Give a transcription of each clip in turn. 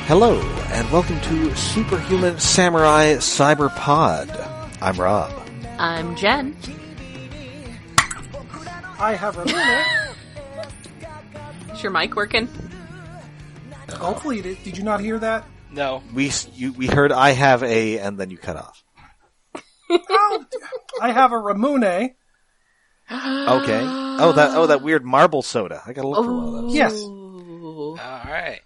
Hello, and welcome to Superhuman Samurai Syber Pod. I'm Rob. I'm Jen. I have a minute. Is your mic working? Hopefully, did you not hear that? No. We heard I have a, and then you cut off. Oh, I have a Ramune. Okay. Oh, that weird marble soda. I gotta look for one of those. Yes. All right.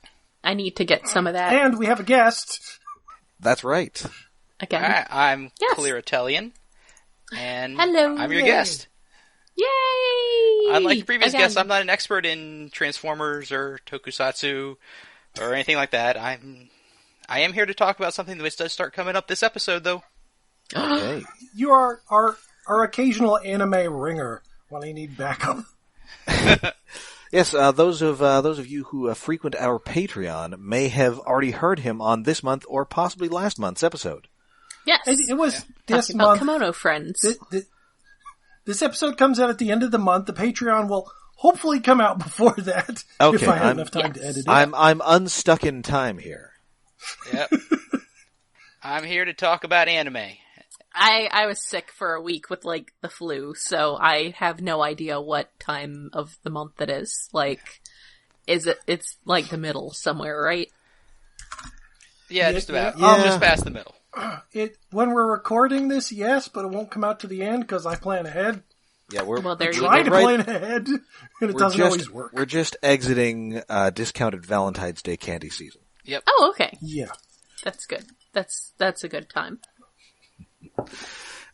I need to get some of that And we have a guest. That's right. again. All right. I'm Yes. Clear Italian, and Hello. I'm your Yay. guest. Yay! Unlike the previous Again. guest, I'm not an expert in Transformers or Tokusatsu or anything like that. I am here to talk about something that does start coming up this episode, though. Okay. You are our occasional anime ringer when I need backup. Yes, those of you who frequent our Patreon may have already heard him on this month or possibly last month's episode. Yes. It was this Talking about month. kimono friends. This episode comes out at the end of the month. The Patreon will hopefully come out before that. Okay, if I have I'm- enough time to Yes. edit it. I'm unstuck in time here. Yep. I'm here to talk about anime. I was sick for a week with, like, the flu, so I have no idea what time of the month it is. Like, it's like the middle somewhere, right? Yeah, Yeah, just about. yeah. Just past the middle. When we're recording this, yes, but it won't come out to the end because I plan ahead. Yeah, we're Well, there you Try go. to right- plan ahead, and it doesn't always work. We're just exiting discounted Valentine's Day candy season. Yep. Oh, okay. Yeah. That's good. That's a good time.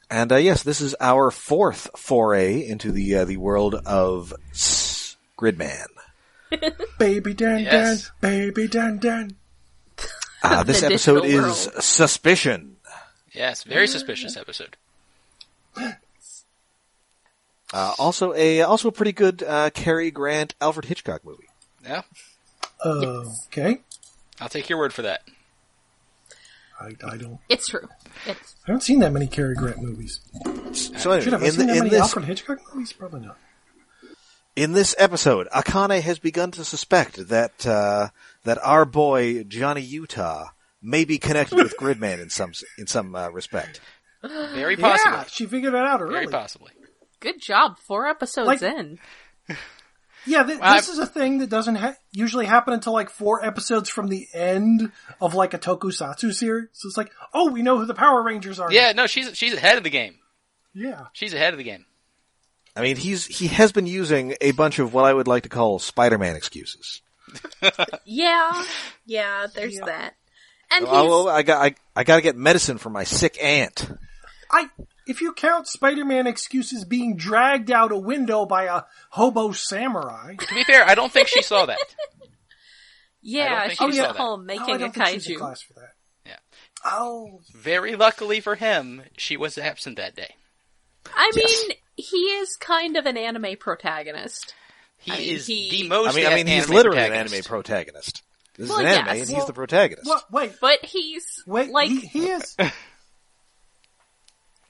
And yes, this is our fourth foray into the world of Gridman. Baby Dan Yes. Dan, baby Dan Dan. This The episode digital is world. Suspicion. Yes, very suspicious episode. Also a pretty good Cary Grant Alfred Hitchcock movie. Yeah, Okay. I'll take your word for that. I don't. It's true. I haven't seen that many Cary Grant movies. So Should have I anyway, seen that many this Alfred Hitchcock movies? Probably not. in this episode, Akane has begun to suspect that our boy Johnny Utah may be connected with Gridman in some respect. Very possibly. Yeah, she figured it out early. Very possibly. Good job. 4 episodes Like- in. Yeah, Well, this is a thing that doesn't usually happen until like 4 episodes from the end of like a tokusatsu series. So it's like, oh, we know who the Power Rangers are. Yeah, no, she's ahead of the game. Yeah. She's ahead of the game. I mean, he has been using a bunch of what I would like to call Spider-Man excuses. Yeah, there's Yeah. that. And I got to get medicine for my sick aunt. If you count Spider-Man excuses being dragged out a window by a hobo samurai. To be fair, I don't think she saw that. I yeah, don't think she's she saw at that. home No, I making a don't think she's in kaiju. class for that. Yeah. Oh, Very luckily for him, she was absent that day. I Yes. mean, he is kind of an anime protagonist. He I mean, is he- the most. I mean, he's anime literally an protagonist. anime protagonist. This is Well, an anime, yes. and he's the protagonist. wait, But he's like he is.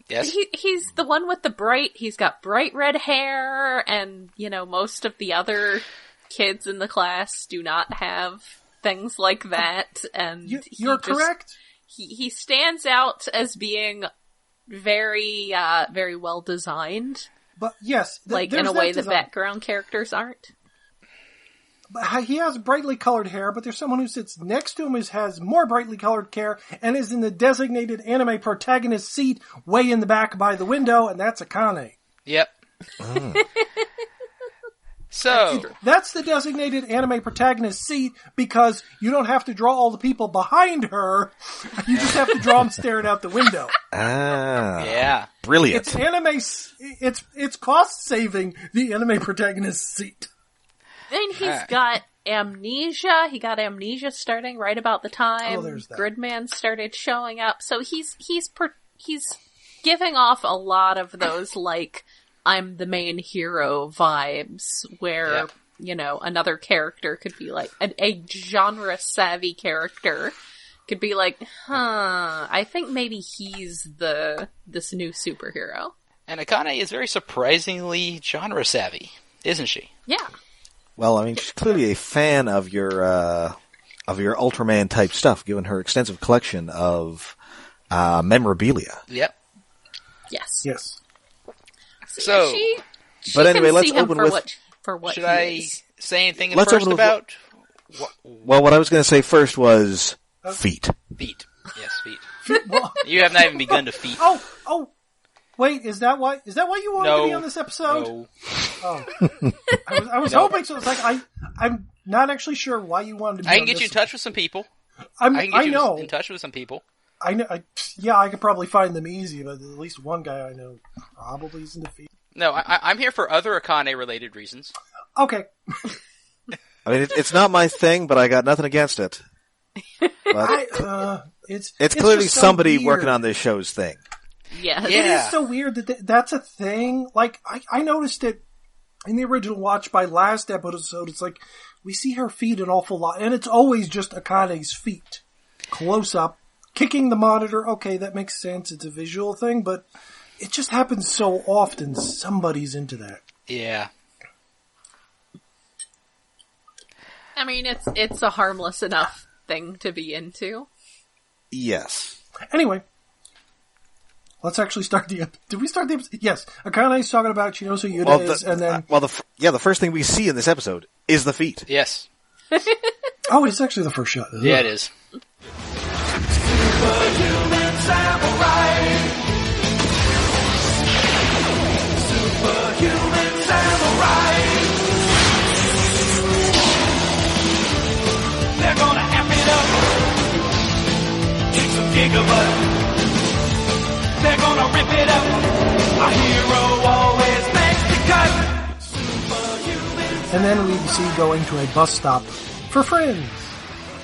Yes. he's the one with he's got bright red hair, and most of the other kids in the class do not have things like that, and You're correct. He stands out as being very very well designed, But yes, like in there's a way that design. background characters aren't. But he has brightly colored hair, but there's someone who sits next to him who has more brightly colored hair and is in the designated anime protagonist seat way in the back by the window, and that's Akane. Yep. So, That's the designated anime protagonist seat because you don't have to draw all the people behind her. You just have to draw them staring out the window. yeah. Brilliant. It's anime. It's cost saving the anime protagonist seat. Then he's Alright. got amnesia. He got amnesia starting right about the time there's that. Gridman started showing up. So he's giving off a lot of those like I'm the main hero vibes, where another character could be like a genre savvy character could be like, I think maybe he's this new superhero. And Akane is very surprisingly genre savvy, isn't she? Yeah. Well, I mean, she's clearly a fan of your your Ultraman type stuff, given her extensive collection of memorabilia. Yep. Yes. Yes. So, she but can anyway, let's see him open for with. what should he I is. say anything Let's first open with about Well, what I was going to say first was feet. feet? Yes, feet. Well, You have not even begun to feet. oh, wait, is that why you wanted to be on this episode? No. Oh. I was No. hoping so. It's like, I'm not actually sure why you wanted to be I on can get this. you in touch with some people. I I can get you know. in touch with some people. I know. I could probably find them easy, but at least one guy I know probably is in the feed. No, I'm here for other Akane-related reasons. Okay. I mean, it's not my thing, but I got nothing against it. But It's clearly just so somebody weird. working on this show's thing. Yes. It is so weird that that's a thing. Like, I noticed it in the original watch by last episode. It's like, we see her feet an awful lot, and it's always just Akane's feet. Close up. Kicking the monitor, okay, that makes sense. It's a visual thing, but it just happens so often. Somebody's into that. Yeah. I mean, it's a harmless enough thing to be into. Yes. Anyway, let's actually start the episode. Did we start the episode? Yes. Akane's talking about she knows who Yuta is, and then... the first thing we see in this episode is the feet. Yes. Oh, it's actually the first shot. Yeah, it is. Superhuman samurai. Superhuman samurai. They're gonna amp it up. Kick some gigabutt. They're gonna rip it up. Our hero always makes the cut. Superhuman. And then we see going to a bus stop for friends.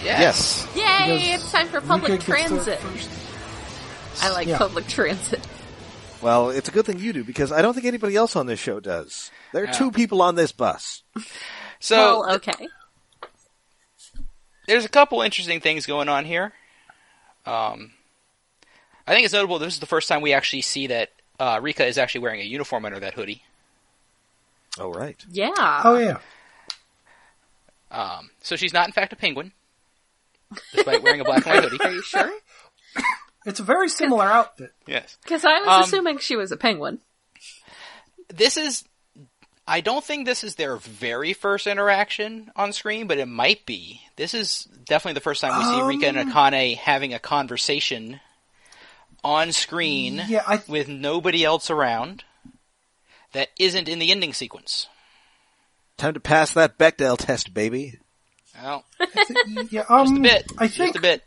Yes. Yay! Because It's time for Rika public gets there transit. first. I like Yeah. public transit. Well, it's a good thing you do, because I don't think anybody else on this show does. There are two people on this bus. So, Well, okay. there's a couple interesting things going on here. I think it's notable this is the first time we actually see that Rika is actually wearing a uniform under that hoodie. Oh, right. Yeah. Oh, yeah. So she's not, in fact, a penguin, despite wearing a black and white hoodie. Are you sure? It's a very similar outfit. Yes. Because I was assuming she was a penguin. I don't think this is their very first interaction on screen, but it might be. This is definitely the first time we see Rika and Akane having a conversation on screen with nobody else around that isn't in the ending sequence. Time to pass that Bechdel test, baby. Well, Yeah, just a bit. I think, Just a bit.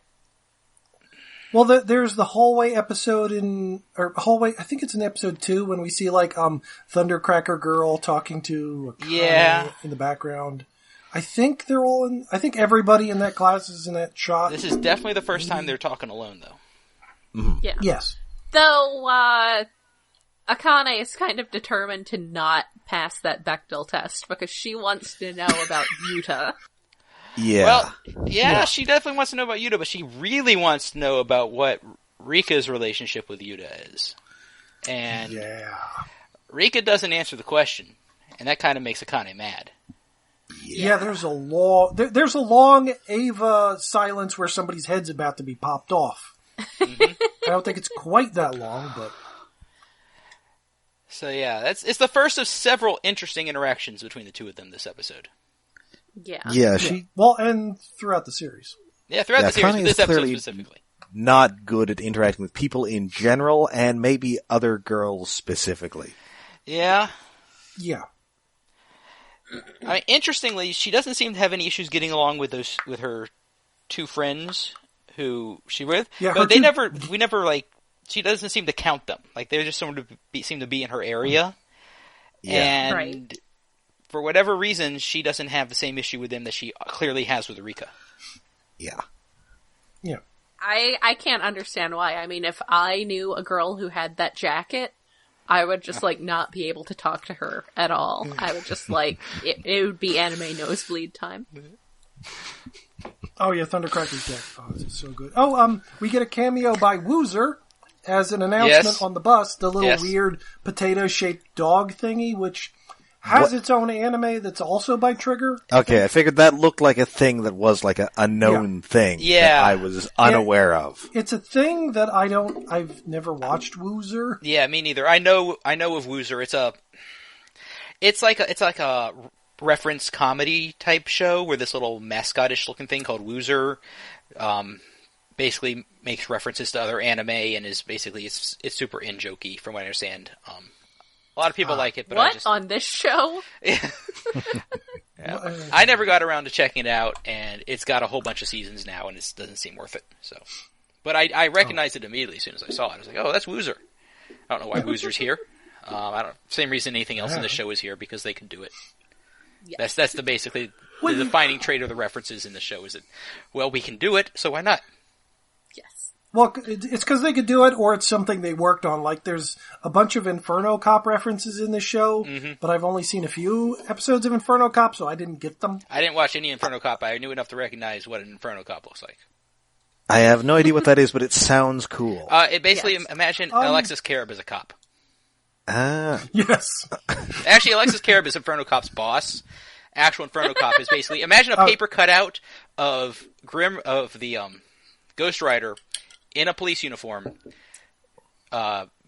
well, there's the hallway episode I think it's in episode 2 when we see, like, Thundercracker Girl talking to Akane in the background. I think I think everybody in that class is in that shot. This is definitely the first time they're talking alone, though. Mm-hmm. Yeah. Yes. Though, Akane is kind of determined to not pass that Bechdel test because she wants to know about Yuta. Yeah. Well, yeah, she definitely wants to know about Yuta, but she really wants to know about what Rika's relationship with Yuta is. And Rika doesn't answer the question, and that kind of makes Akane mad. Yeah, there's a long Ava silence where somebody's head's about to be popped off. I don't think it's quite that long, but... So yeah, it's the first of several interesting interactions between the two of them this episode. Yeah. Yeah, Well, and throughout the series. Yeah, throughout the series, Akane but is this episode clearly specifically. not good at interacting with people in general, and maybe other girls specifically. Yeah. Yeah. I mean, interestingly, she doesn't seem to have any issues getting along with her two friends who she with. Yeah, but she doesn't seem to count them. Like, they just seem to be in her area. Yeah. And for whatever reason, she doesn't have the same issue with them that she clearly has with Rika. Yeah. Yeah. I can't understand why. I mean, if I knew a girl who had that jacket, I would just, not be able to talk to her at all. I would just, it would be anime nosebleed time. Oh, yeah, Thundercracker's deck. Oh, it's so good. Oh, we get a cameo by Woozer as an announcement on the bus, the little weird potato-shaped dog thingy, which... has its own anime that's also by Trigger. Okay, I figured that looked like a thing that was like a known thing that I was unaware of. It's a thing that I've never watched Woozer. Yeah, me neither. I know of Woozer. It's like a reference comedy type show where this little mascotish looking thing called Woozer basically makes references to other anime and is basically it's super in-jokey from what I understand. A lot of people like it, but what on this show? Yeah. I never got around to checking it out, and it's got a whole bunch of seasons now, and it doesn't seem worth it. So, but I recognized it immediately as soon as I saw it. I was like, "Oh, that's Woozer." I don't know why Woozer's here. Same reason anything else in the show is here because they can do it. Yes. That's basically the defining trait of the references in the show is that, well, we can do it, so why not? Yes. Well, it's because they could do it, or it's something they worked on. Like, there's a bunch of Inferno Cop references in the show, but I've only seen a few episodes of Inferno Cop, so I didn't get them. I didn't watch any Inferno Cop. I knew enough to recognize what an Inferno Cop looks like. I have no idea what that is, but it sounds cool. It basically, imagine Alexis Carib as a cop. Yes. Actually, Alexis Carib is Inferno Cop's boss. Actual Inferno Cop is basically, imagine a paper cutout of the Ghost Rider in a police uniform,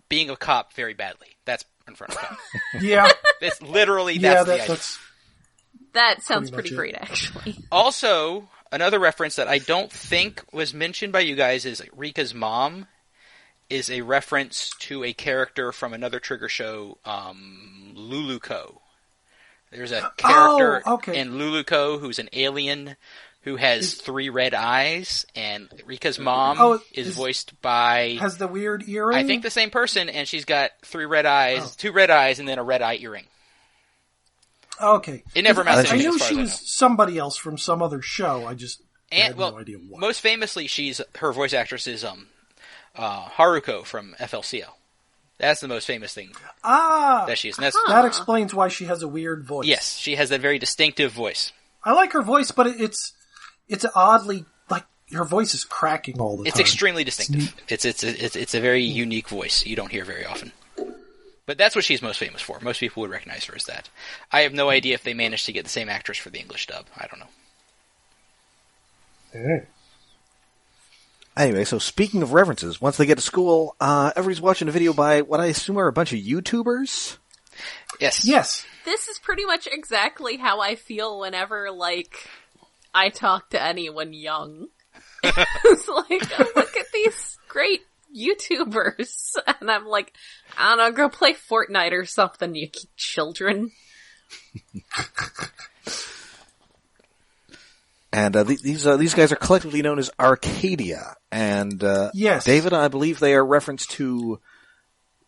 being a cop very badly. That's Inferno Cop. Yeah. It's literally, that's the idea. That sounds pretty great, actually. Also, another reference that I don't think was mentioned by you guys is Rika's mom is a reference to a character from another Trigger show, Luluco. There's a character in Luluco who's an alien who has 3 red eyes, and Rika's mom is voiced by... Has the weird earring? I think the same person, and she's got 3 red eyes, 2 red eyes, and then a red eye earring. Okay. It never amounts to I anything knew as far she as I was know. somebody else from some other show. I just had no idea what. Most famously, her voice actress is Haruko from FLCL. That's the most famous thing that she is. And that explains why she has a weird voice. Yes, she has that very distinctive voice. I like her voice, but it's oddly, like, her voice is cracking all the time. It's extremely distinctive. It's a very unique voice you don't hear very often. But that's what she's most famous for. Most people would recognize her as that. I have no idea if they managed to get the same actress for the English dub. I don't know. Hey. Anyway, so speaking of references, once they get to school, everybody's watching a video by what I assume are a bunch of YouTubers? Yes. Yes. This is pretty much exactly how I feel whenever, like, I talk to anyone young. It's like, oh, look at these great YouTubers. And I'm like, I don't know, go play Fortnite or something, you children. And these guys are collectively known as Arcadia. And yes. David, I believe they are reference to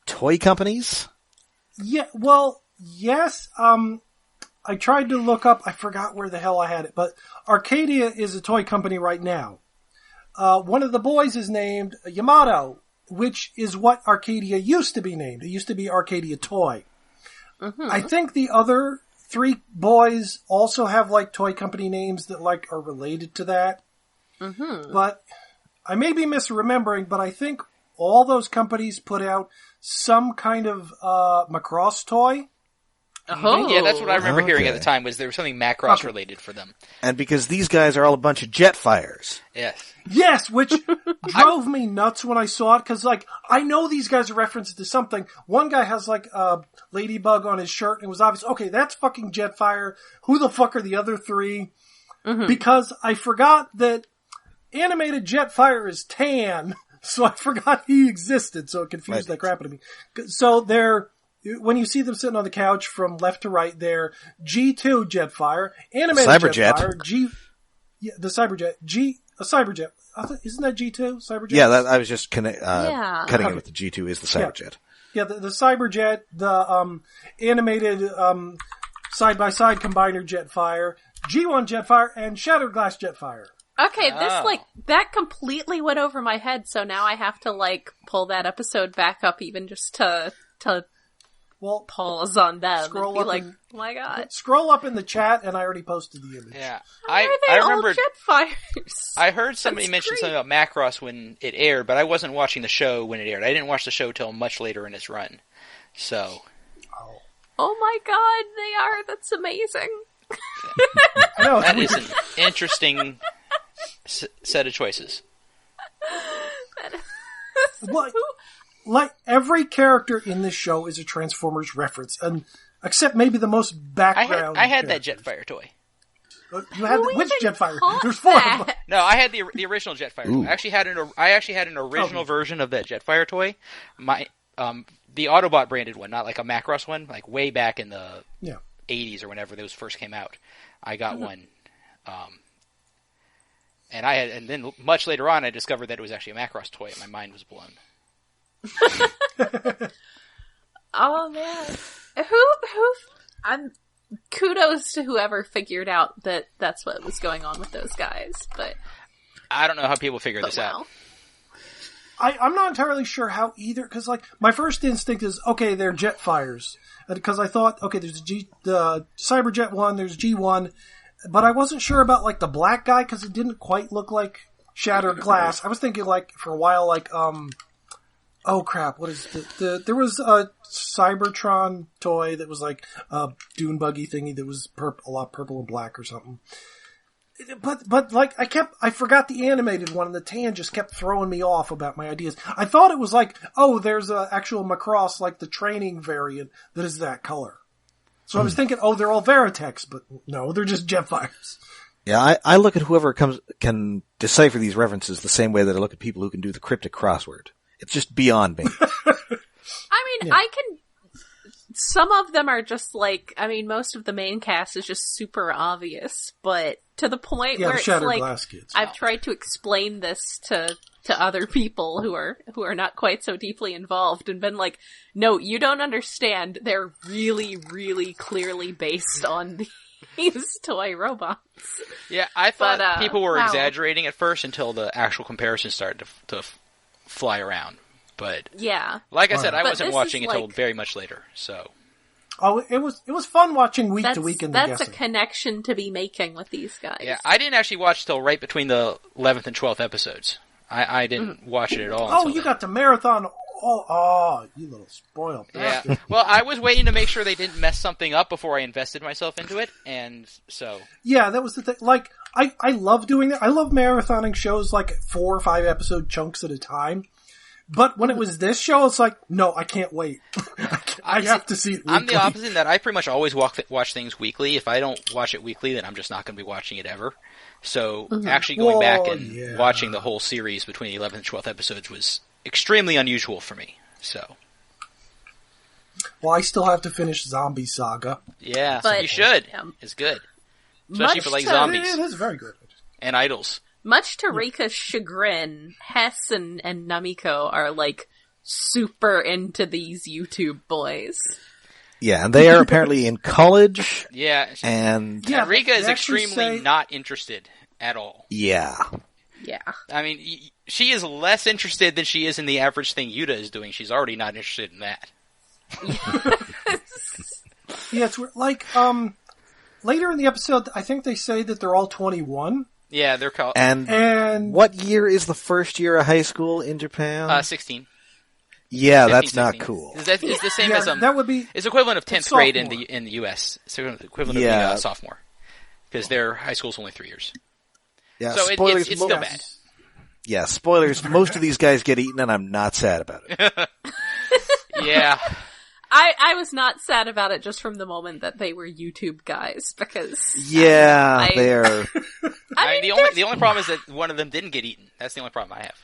toy companies? Yeah, well, yes. I tried to look up, I forgot where the hell I had it, but Arcadia is a toy company right now. One of the boys is named Yamato, which is what Arcadia used to be named. It used to be Arcadia Toy. Mm-hmm. I think the other 3 boys also have, like, toy company names that, like, are related to that. Mm-hmm. But I may be misremembering, but I think all those companies put out some kind of Macross toy. Oh. Yeah, that's what I remember hearing at the time, was there was something Macross related for them. And because these guys are all a bunch of Jetfires. Yes. Yes, which drove me nuts when I saw it, because, like, I know these guys are referenced to something. One guy has, like, a ladybug on his shirt, and it was obvious, okay, that's fucking Jetfire. Who the fuck are the other 3? Mm-hmm. Because I forgot that animated Jetfire is tan, so I forgot he existed, so it confused the crap out of me. So when you see them sitting on the couch from left to right, they're G2 Jetfire, animated Cyberjet. Jetfire, the Cyberjet, a Cyberjet. Isn't that G2? Cyberjet? Yeah, I was just cutting it with the G2 is the Cyberjet. Yeah, the Cyberjet, the animated side-by-side combiner Jetfire, G1 Jetfire, and Shattered Glass Jetfire. Okay, that completely went over my head, so now I have to, like, pull that episode back up even just to pause on them and be like, oh my god. Scroll up in the chat, and I already posted the image. Yeah. Why are they all Jetfires? I heard somebody mention something about Macross when it aired, but I wasn't watching the show when it aired. I didn't watch the show till much later in its run. So. Oh my god, they are. That's amazing. I know, That is an interesting set of choices. Like every character in this show is a Transformers reference, and except maybe the most background. I had that Jetfire toy. You had which even Jetfire? caught There's 4 of that? them. No, I had the original Jetfire toy. I actually had an original version of that Jetfire toy. My the Autobot branded one, not like a Macross one, like way back in the 80s or whenever those first came out. I got one. And then much later on I discovered that it was actually a Macross toy and my mind was blown. Oh man, kudos to whoever figured out that that's what was going on with those guys. But I don't know how people figure this out. I'm not entirely sure how either, because like my first instinct is okay, they're Jetfires, because I thought okay, there's the Syber Jet 1, there's G1, but I wasn't sure about like the black guy because it didn't quite look like Shattered Glass. I was thinking like for a while like oh crap, what is there was a Cybertron toy that was like a dune buggy thingy that was a lot purple and black or something. But like I forgot the animated one, and the tan just kept throwing me off about my ideas. I thought it was like, oh, there's a actual Macross, like the training variant that is that color. So I was thinking, oh, they're all Veritex, but no, they're just Jetfires. Yeah, I look at whoever can decipher these references the same way that I look at people who can do the cryptic crossword. It's just beyond me. I mean, some of them are just like, I mean, most of the main cast is just super obvious, but to the point where it's like, Glass kids. I've tried to explain this to other people who are not quite so deeply involved and been like, no, you don't understand. They're really, really clearly based on these toy robots. Yeah, I thought people were exaggerating at first until the actual comparisons started to fly around. But yeah, like I said, I But wasn't this watching is until like- very much later. So Oh, it was fun watching week to week in the that's guessing. a connection to be making with these guys. yeah, I didn't actually watch till right between the 11th and 12th episodes. I didn't watch it at all. Oh, until you then. got the marathon. Oh, you little spoiled Yeah. bastard. Well, I was waiting to make sure they didn't mess something up before I invested myself into it, and so Yeah, that was the thing. Like, I love doing that. I love marathoning shows like 4 or 5 episode chunks at a time. But when it was this show, it's like, no, I can't wait. I have to see it weekly. I'm the opposite in that I pretty much always watch things weekly. If I don't watch it weekly, then I'm just not going to be watching it ever. So actually going back and watching the whole series between the 11th and 12th episodes was extremely unusual for me. So, Well, I still have to finish Zombie Saga. yeah, But- you should. Yeah. It's good. Especially Much for like to- zombies It is very good. and idols. Much to Rika's chagrin, Hess and Namiko are like super into these YouTube boys. Yeah, and they are apparently in college, Yeah, and Yeah, Rika is they actually extremely say- not interested at all. yeah. Yeah. I mean, she is less interested than she is in the average thing Yuta is doing. She's already not interested in that. Yeah, it's weird. Like, later in the episode, I think they say that they're all 21. Yeah, they're called And What year is the first year of high school in Japan? 16. Yeah, 15, that's not 16. cool. It's the same yeah, as that would be it's equivalent of 10th it's grade in sophomore. the U.S. It's equivalent of being Yeah. a sophomore because their high school's only 3 years. Yeah, So spoilers. it's still bad. Yeah, spoilers. Most of these guys get eaten, and I'm not sad about it. Yeah, I was not sad about it just from the moment that they were YouTube guys, because Yeah, I- they're. I mean, the only problem is that one of them didn't get eaten. That's the only problem I have.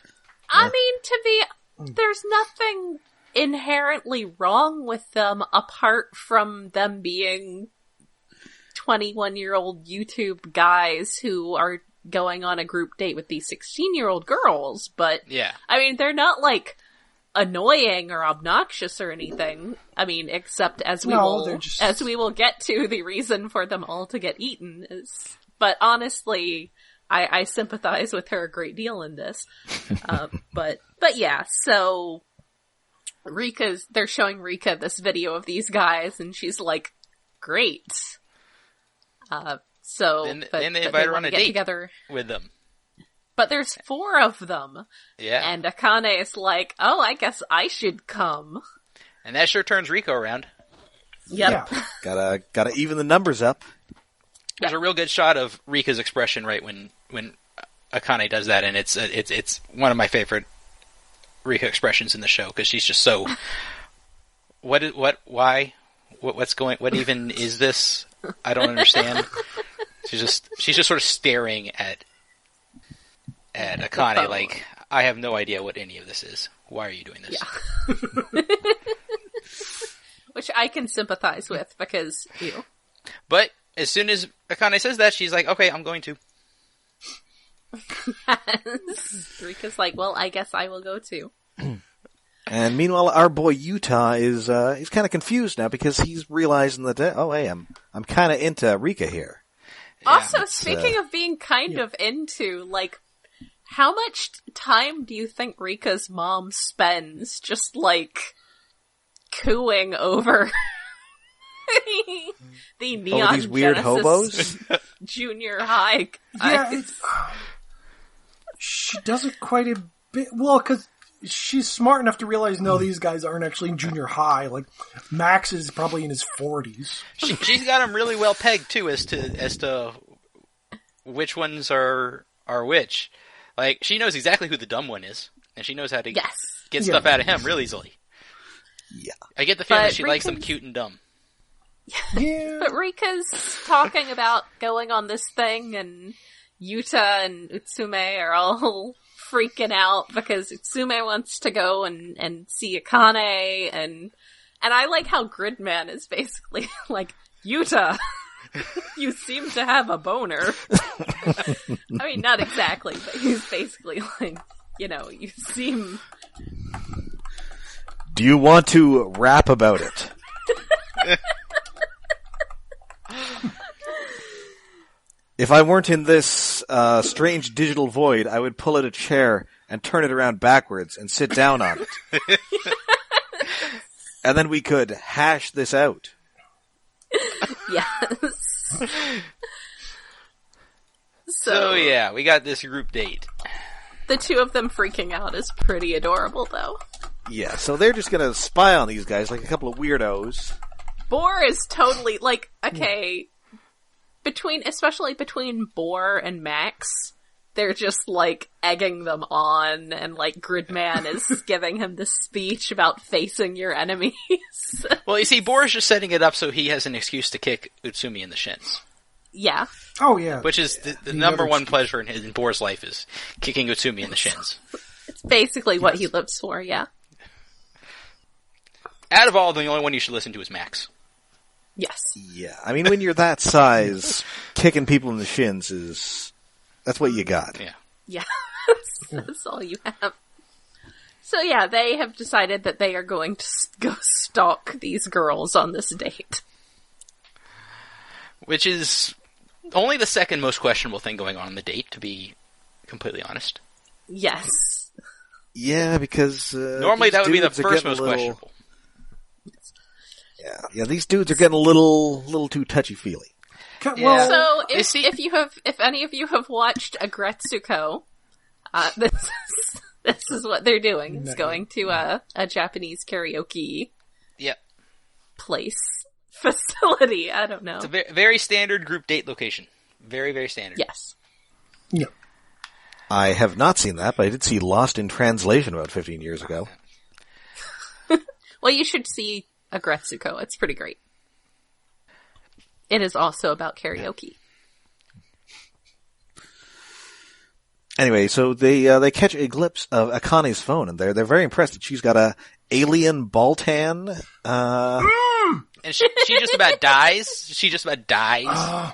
I mean, there's nothing inherently wrong with them apart from them being 21-year-old YouTube guys who are going on a group date with these 16-year-old girls, but Yeah, I mean, they're not like annoying or obnoxious or anything. I mean, except as we will get to, the reason for them all to get eaten is. But honestly, I sympathize with her a great deal in this. But yeah, so they're showing Rika this video of these guys, and she's like, "Great." So Then but they they invite her on wanna a get date together. with them. But there's 4 of them. Yeah, And Akane is like, oh, I guess I should come. and that sure turns Rico around. Yep. Yeah. Gotta even the numbers up. There's a real good shot of Rika's expression right when Akane does that, and it's one of my favorite Rika expressions in the show because she's just so. What even is this? I don't understand. She's just sort of staring at Akane like, I have no idea what any of this is. Why are you doing this? Yeah. Which I can sympathize with because, But as soon as Akane says that, she's like, okay, I'm going to. Yes. Rika's like, well, I guess I will go too. And meanwhile, our boy Utah is he's kind of confused now because he's realizing that hey, I'm kind of into Rika here. Also, speaking of being kind of into, like, how much time do you think Rika's mom spends just, like, cooing over the Neon these weird Genesis hobos? junior high? Yeah, she does it quite a bit. Well, because she's smart enough to realize, no, these guys aren't actually in junior high. Like, Max is probably in his 40s. She's got him really well pegged too, as to which ones are which. Like, she knows exactly who the dumb one is, and she knows how to get stuff out of him real easily. Yeah, I get the feeling that she likes them cute and dumb. Yeah, But Rika's talking about going on this thing, and Yuta and Utsume are all freaking out because Utsume wants to go and see Akane, and I like how Gridman is basically like, Yuta, you seem to have a boner. I mean, not exactly, but he's basically like, you seem... Do you want to rap about it? If I weren't in this strange digital void, I would pull out a chair and turn it around backwards and sit down on it. And then we could hash this out. Yes. So yeah, we got this group date. The two of them freaking out is pretty adorable, though. Yeah, so they're just gonna spy on these guys like a couple of weirdos. Boar is totally, like, okay, especially between Boar and Max, they're just, like, egging them on, and, like, Gridman is giving him this speech about facing your enemies. Well, you see, Boar's just setting it up so he has an excuse to kick Utsumi in the shins. Yeah. Oh, yeah. Which is the number one pleasure in Boar's life is kicking Utsumi in the shins. It's basically what he lives for, yeah. Out of all, the only one you should listen to is Max. Yes. Yeah, I mean, when you're that size, kicking people in the shins that's what you got. Yeah. Yeah. That's all you have. So yeah, they have decided that they are going to go stalk these girls on this date. Which is only the second most questionable thing going on the date, to be completely honest. Yes. Yeah, because normally that would be the first most questionable. Yeah, these dudes are getting a little too touchy-feely. Well, so if any of you have watched Agretsuko, this is what they're doing. It's going to a Japanese karaoke place. Facility, I don't know. It's a very standard group date location. Very, very standard. Yes. Yeah. I have not seen that, but I did see Lost in Translation about 15 years ago. Well, you should see Agretsuko. It's pretty great. It is also about karaoke. Anyway, so they catch a glimpse of Akane's phone, and they're very impressed that she's got a alien Baltan. And she just about dies. She just about dies.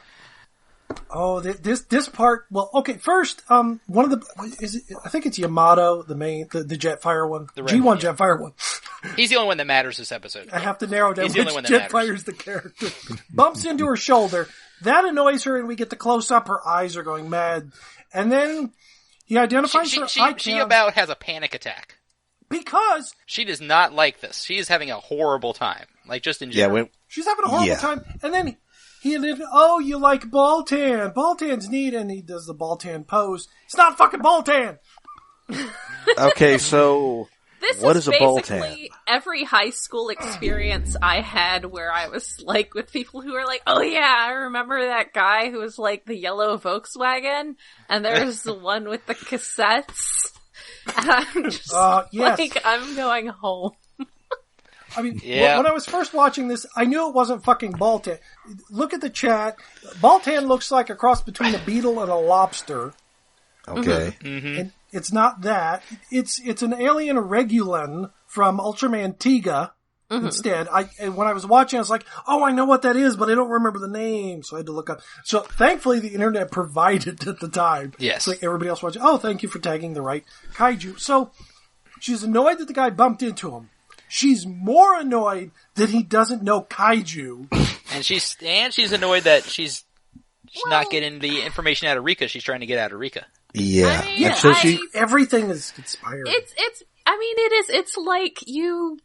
This part. Well, okay. First, one of the I think it's Yamato, the Jetfire one, the G1 Jetfire one. He's the only one that matters this episode. I have to narrow down He's which the only one that Jetfire's the character. Bumps into her shoulder. That annoys her, and we get the close up. Her eyes are going mad, and then he identifies her. She about has a panic attack because she does not like this. She is having a horrible time, like just in general. Yeah, she's having a horrible time, and then. You like Baltan. Baltan's neat, and he does the Baltan pose. It's not fucking Baltan! Okay, so This What is is a ball basically every high school experience I had where I was like with people who were like, oh yeah, I remember that guy who was like the yellow Volkswagen, and there's the one with the cassettes. And I'm just yes. like, I'm going home. I mean, Yeah. when I was first watching this, I knew it wasn't fucking Baltan. Look at the chat. Baltan looks like a cross between a beetle and a lobster. Okay. And it's not that. It's an alien Regulan from Ultraman Tiga. Instead, and when I was watching, I was like, "Oh, I know what that is, but I don't remember the name." So I had to look up. So thankfully, the internet provided at the time. Yes. So everybody else watching. Oh, thank you for tagging the right kaiju. So she's annoyed that the guy bumped into him. She's more annoyed that he doesn't know kaiju. And she's annoyed that she's not getting the information out of Rika. She's trying to get out of Rika. Yeah. I mean, And so she, Everything is inspired. It's like you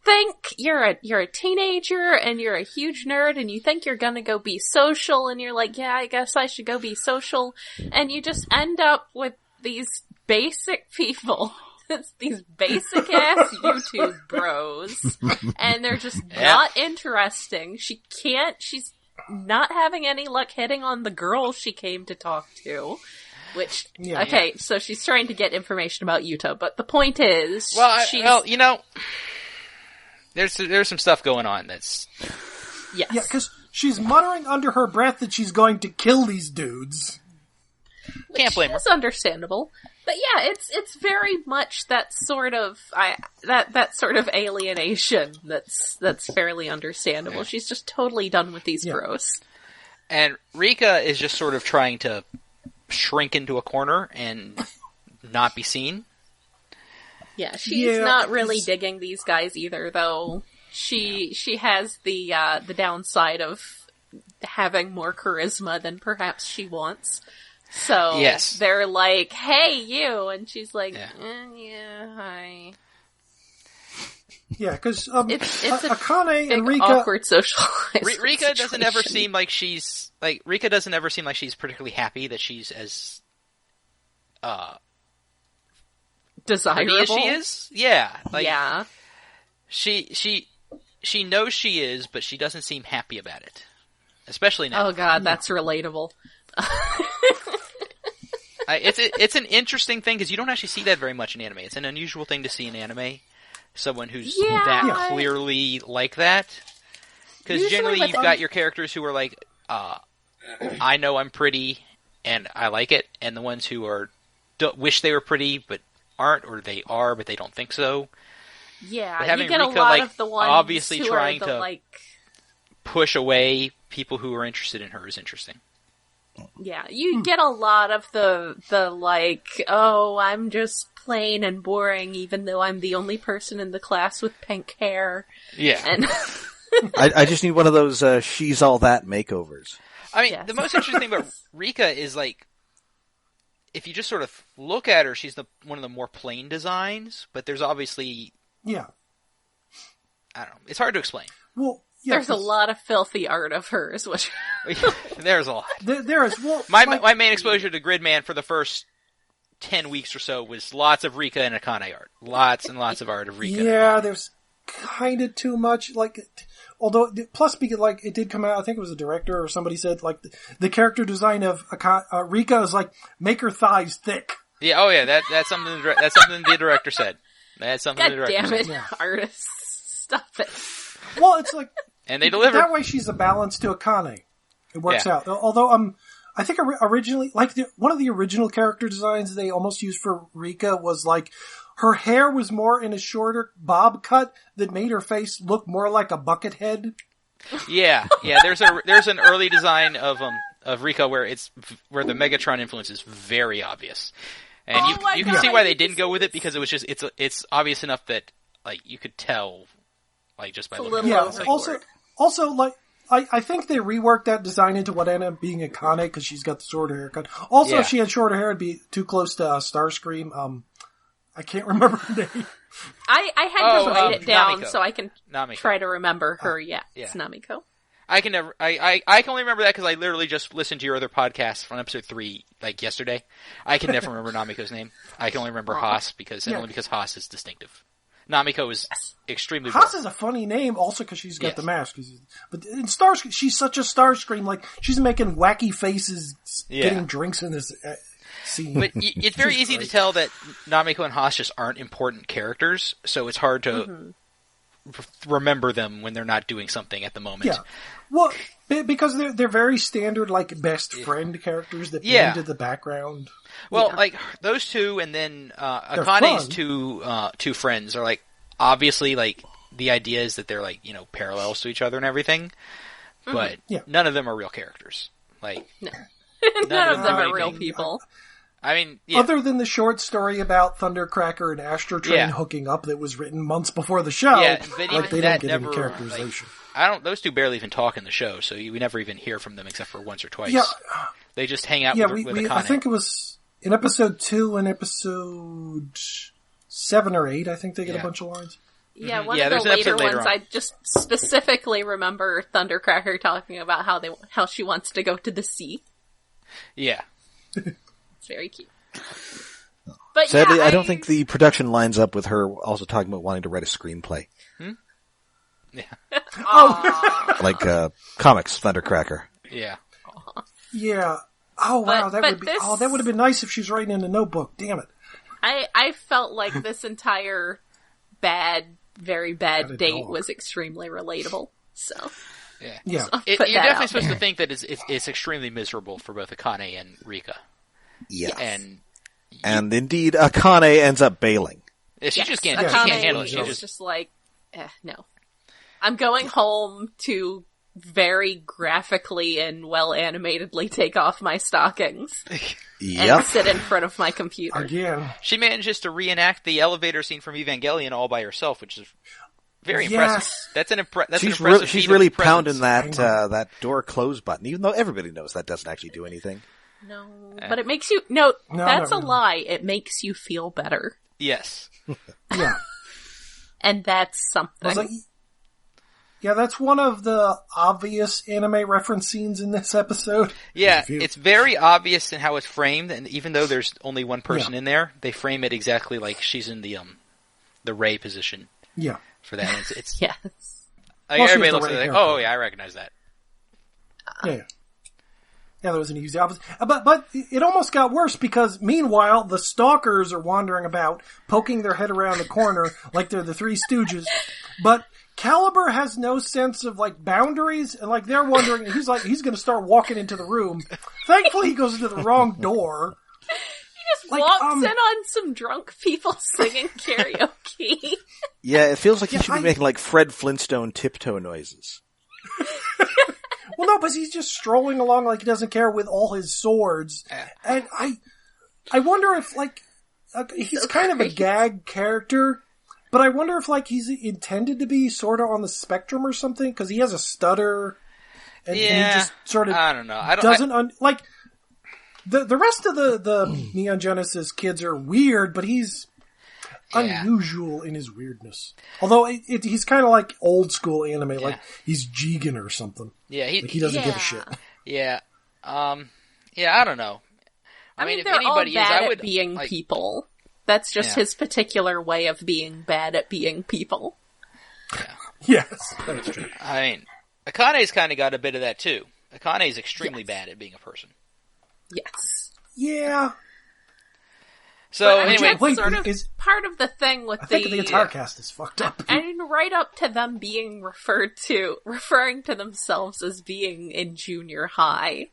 think you're a teenager and you're a huge nerd and you think you're gonna go be social and you're like, yeah, I guess I should go be social, and you just end up with these basic people. It's these basic ass YouTube bros, and they're just not interesting. She's not having any luck hitting on the girl she came to talk to. Which, so she's trying to get information about Yuta, but the point is, there's some stuff going on that's... Yes. Yeah, because she's muttering under her breath that she's going to kill these dudes. Can't blame her. It's understandable. But yeah, it's very much that sort of alienation that's fairly understandable. She's just totally done with these bros. And Rika is just sort of trying to shrink into a corner and not be seen. Yeah, she's not really digging these guys either, though. She has the downside of having more charisma than perhaps she wants. So they're like, "Hey, you," and she's like, hi." Yeah, because it's a Akane big, and Rika, awkward social. Rika doesn't ever seem like she's particularly happy that she's as desirable pretty as she is. Yeah, yeah. She knows she is, but she doesn't seem happy about it. Especially now. Oh god, that's relatable. It's an interesting thing because you don't actually see that very much in anime. It's an unusual thing to see in anime. Someone who's that clearly like that. Because generally you've got your characters who are like, I know I'm pretty and I like it, and the ones who are wish they were pretty but aren't, or they are but they don't think so. Yeah, you get Rika, a lot of the ones obviously who trying are the, to push away people who are interested in her is interesting. Yeah, you get a lot of the like, oh, I'm just plain and boring even though I'm the only person in the class with pink hair. Yeah. And I just need one of those she's all that makeovers. I mean, the most interesting thing about Rika is like, if you just sort of look at her, she's one of the more plain designs, but there's obviously... Yeah. I don't know. It's hard to explain. Well, yeah, there's a lot of filthy art of hers, which... There's a lot. There is. Well, my main exposure to Gridman for the first 10 weeks or so was lots of Rika and Akane art. Lots and lots of art of Rika. Yeah, there's kind of too much. Like, although, plus, because, like, it did come out, I think it was a director or somebody said, like, the character design of Rika is like, make her thighs thick. Yeah, oh yeah, that's something the director said. That's something God the director damn it, said. artists. Stop it. Well, it's like... And they delivered. That way she's a balance to Akane. It works out. Although, I think originally, like, one of the original character designs they almost used for Rika was, like, her hair was more in a shorter bob cut that made her face look more like a bucket head. Yeah. There's an early design of Rika where the Megatron influence is very obvious. And you can see why they didn't go with it, because it was just, it's obvious enough that, like, you could tell, like, just by looking at it. Also, like, I think they reworked that design into what ended up being Akane, because she's got the shorter haircut. Also, if she had shorter hair, it'd be too close to Starscream. I can't remember her name. I had to write it down Namiko. so I can Namiko. try to remember her. It's Namiko. I can never. I can only remember that because I literally just listened to your other podcast from episode 3 like yesterday. I can never remember Namiko's name. I can only remember Haas only because Haas is distinctive. Namiko is extremely. Haas is a funny name, also because she's got the mask. But in Starscream, she's such a Starscream. Like she's making wacky faces, getting drinks in this scene. But it's very easy to tell that Namiko and Haas just aren't important characters, so it's hard to remember them when they're not doing something at the moment. Yeah. Well, because they're very standard, like, best friend characters that blend into the background. Well, like, those two, and then Akane's two friends are, like, obviously, like, the idea is that they're, like, you know, parallels to each other and everything, but none of them are real characters. Like, none of them are real people. I mean, other than the short story about Thundercracker and Astro Train hooking up that was written months before the show, but like they don't get any characterization. Those two barely even talk in the show, so we never even hear from them except for once or twice. Yeah. They just hang out with Akane. I think it was in episode 2 and episode 7 or 8, I think they get a bunch of lines. Yeah, one of the later ones, I just specifically remember Thundercracker talking about how she wants to go to the sea. Yeah. It's very cute. But sadly, I don't think the production lines up with her also talking about wanting to write a screenplay. Yeah. Like comics, Thundercracker. Yeah. Yeah. Oh wow, that would have been nice if she was writing in a notebook. Damn it. I felt like this entire very bad date was extremely relatable. So. Yeah. So you're definitely supposed to think that it's extremely miserable for both Akane and Rika. Yeah. And indeed, Akane ends up bailing. She just can't. Akane She can't handle it. She's just like, no. I'm going home to very graphically and well animatedly take off my stockings and sit in front of my computer. Again. She manages to reenact the elevator scene from Evangelion all by herself, which is very impressive. That's an impressive. She's really pounding that door close button, even though everybody knows that doesn't actually do anything. No, but it makes you that's a lie. It makes you feel better. Yes. Yeah. And that's something. That's one of the obvious anime reference scenes in this episode. Yeah, it's very obvious in how it's framed, and even though there's only one person in there, they frame it exactly like she's in the Rei position. Yeah. For that, it's yes. Everybody looks at it like, oh yeah, I recognize that. Yeah. Yeah, that was an easy opposite. But it almost got worse because meanwhile, the stalkers are wandering about, poking their head around the corner like they're the Three Stooges. But Caliber has no sense of, like, boundaries, and, like, they're wondering, he's going to start walking into the room. Thankfully, he goes into the wrong door. He just walks in on some drunk people singing karaoke. Yeah, it feels like he should be making, like, Fred Flintstone tiptoe noises. Well, no, but he's just strolling along like he doesn't care with all his swords. And I wonder if, like, he's kind of a gag character, but I wonder if, like, he's intended to be sort of on the spectrum or something, because he has a stutter, and he just sort of I don't know. like, the rest of the Neon Genesis kids are weird, but he's unusual in his weirdness. Although he's kind of like old school anime, like he's Jigen or something. Yeah, he doesn't give a shit. Yeah, I don't know. I mean, if they're anybody all bad I would at being like, people. That's just his particular way of being bad at being people. Yeah. Yes, that's true. I mean, Akane's kind of got a bit of that too. Akane's extremely bad at being a person. Yes. Yeah. So but anyway, that's sort of part of the thing with I think the entire cast is fucked up. And right up to them being referring to themselves as being in junior high,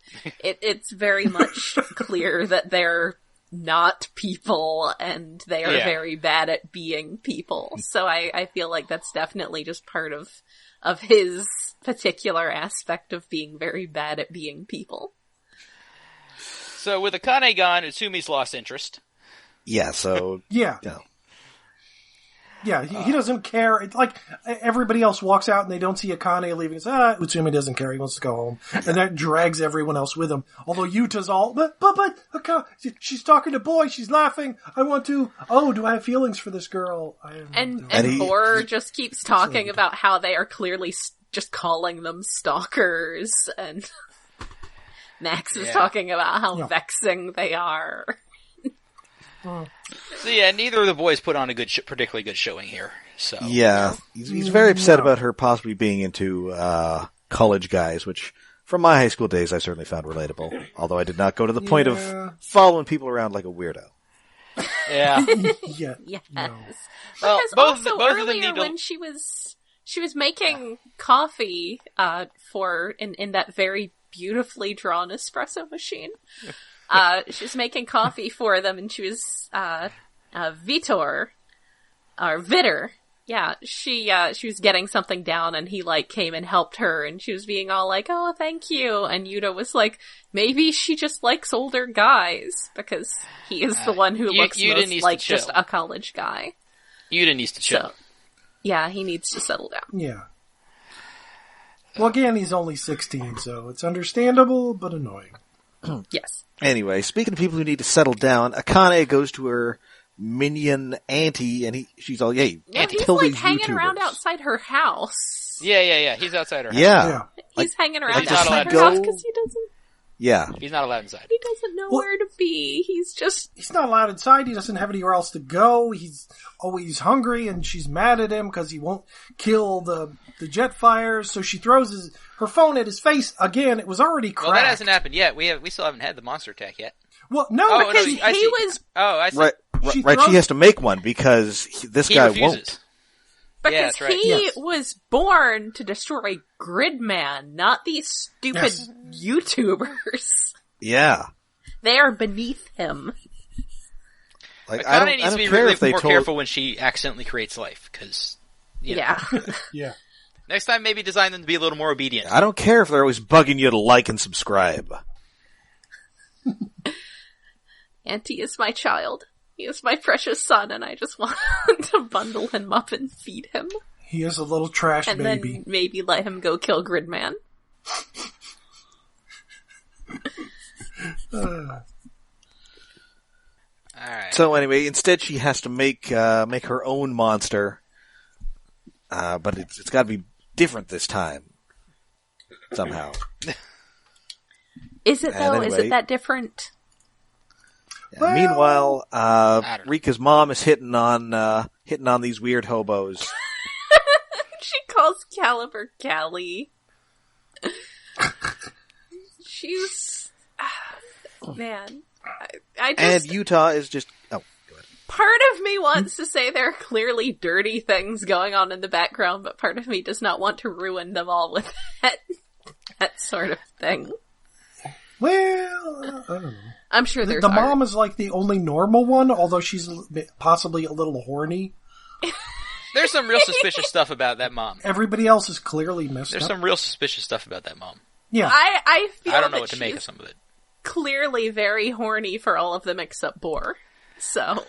it's very much clear that they're not people and they are very bad at being people. So I feel like that's definitely just part of his particular aspect of being very bad at being people. So with Akane gone, Utsumi's lost interest. Yeah, so... Yeah, he doesn't care. It's like, everybody else walks out and they don't see Akane leaving. It's, Utsumi doesn't care. He wants to go home. And that drags everyone else with him. Although Yuta's all, but, Akane, she's talking to boy, she's laughing. I want to, do I have feelings for this girl? And Bor just keeps talking about how they are clearly just calling them stalkers, and Max is Yeah. talking about how Yeah. vexing they are. So yeah, neither of the boys put on a particularly good showing here. So Yeah, he's very upset about her possibly being into college guys, which from my high school days I certainly found relatable. Although I did not go to the point Yeah. of following people around like a weirdo. yeah. Yeah. Yes. No. Well, Because both also of them earlier need to. when she was making coffee for in that very beautifully drawn espresso machine. She was making coffee for them, and she was Vitor or Vitter. Yeah, she was getting something down, and he like came and helped her, and she was being all like, "Oh, thank you." And Yuta was like, "Maybe she just likes older guys because he is the one who looks Yuta most needs like to chill. just a college guy." Yuta needs to chill. So, yeah, he needs to settle down. Yeah. Well, again, he's only 16, so it's understandable, but annoying. Yes. Anyway, speaking of people who need to settle down, Akane goes to her minion auntie, and she's all, "Hey, Yeah, he's kill like these hanging YouTubers." around outside her house. Yeah. He's outside her house. Yeah, Yeah. He's hanging around like, does outside he her house go- because he doesn't He's not allowed inside. know Well- where to be. He's just He's not allowed inside. He doesn't have anywhere else to go. He's always hungry, and she's mad at him because he won't kill the jet fires. So she throws her phone at his face again. It was already cracked. Well, that hasn't happened yet. We still haven't had the monster attack yet. Well, no, Oh, no, because because I he see. was Oh, I see. right. She Right, throws- she has to make one because this He guy refuses. won't. because that's right. he Yes. was born to destroy Gridman, not these stupid Yes. YouTubers. Yeah, They are beneath him. like Akane needs I to don't be care really if they more told. careful when she accidentally creates life, because Yeah. yeah. next time maybe design them to be a little more obedient. I don't care if they're always bugging you to like and subscribe. Auntie is my child. He is my precious son, and I just want to bundle him up and feed him. He is a little trash And baby. then maybe let him go kill Gridman. Alright. So anyway, instead she has to make her own monster, but it's got to be different this time somehow. Is it And though? Is anyway- it that different? Well- Meanwhile, I don't know. Rika's mom is hitting on these weird hobos. She calls Caliber Callie. She's man. I And just Utah is just go ahead. part of me wants to say there are clearly dirty things going on in the background, but part of me does not want to ruin them all with that sort of thing. Well, I don't know. I'm sure there's The art. mom is like the only normal one, although she's possibly a little horny. There's some real suspicious stuff about that mom. Everybody else is clearly messed There's up. some real suspicious stuff about that mom. Yeah. I feel I don't know that what to make of she's some of it. clearly very horny for all of them except Boar. So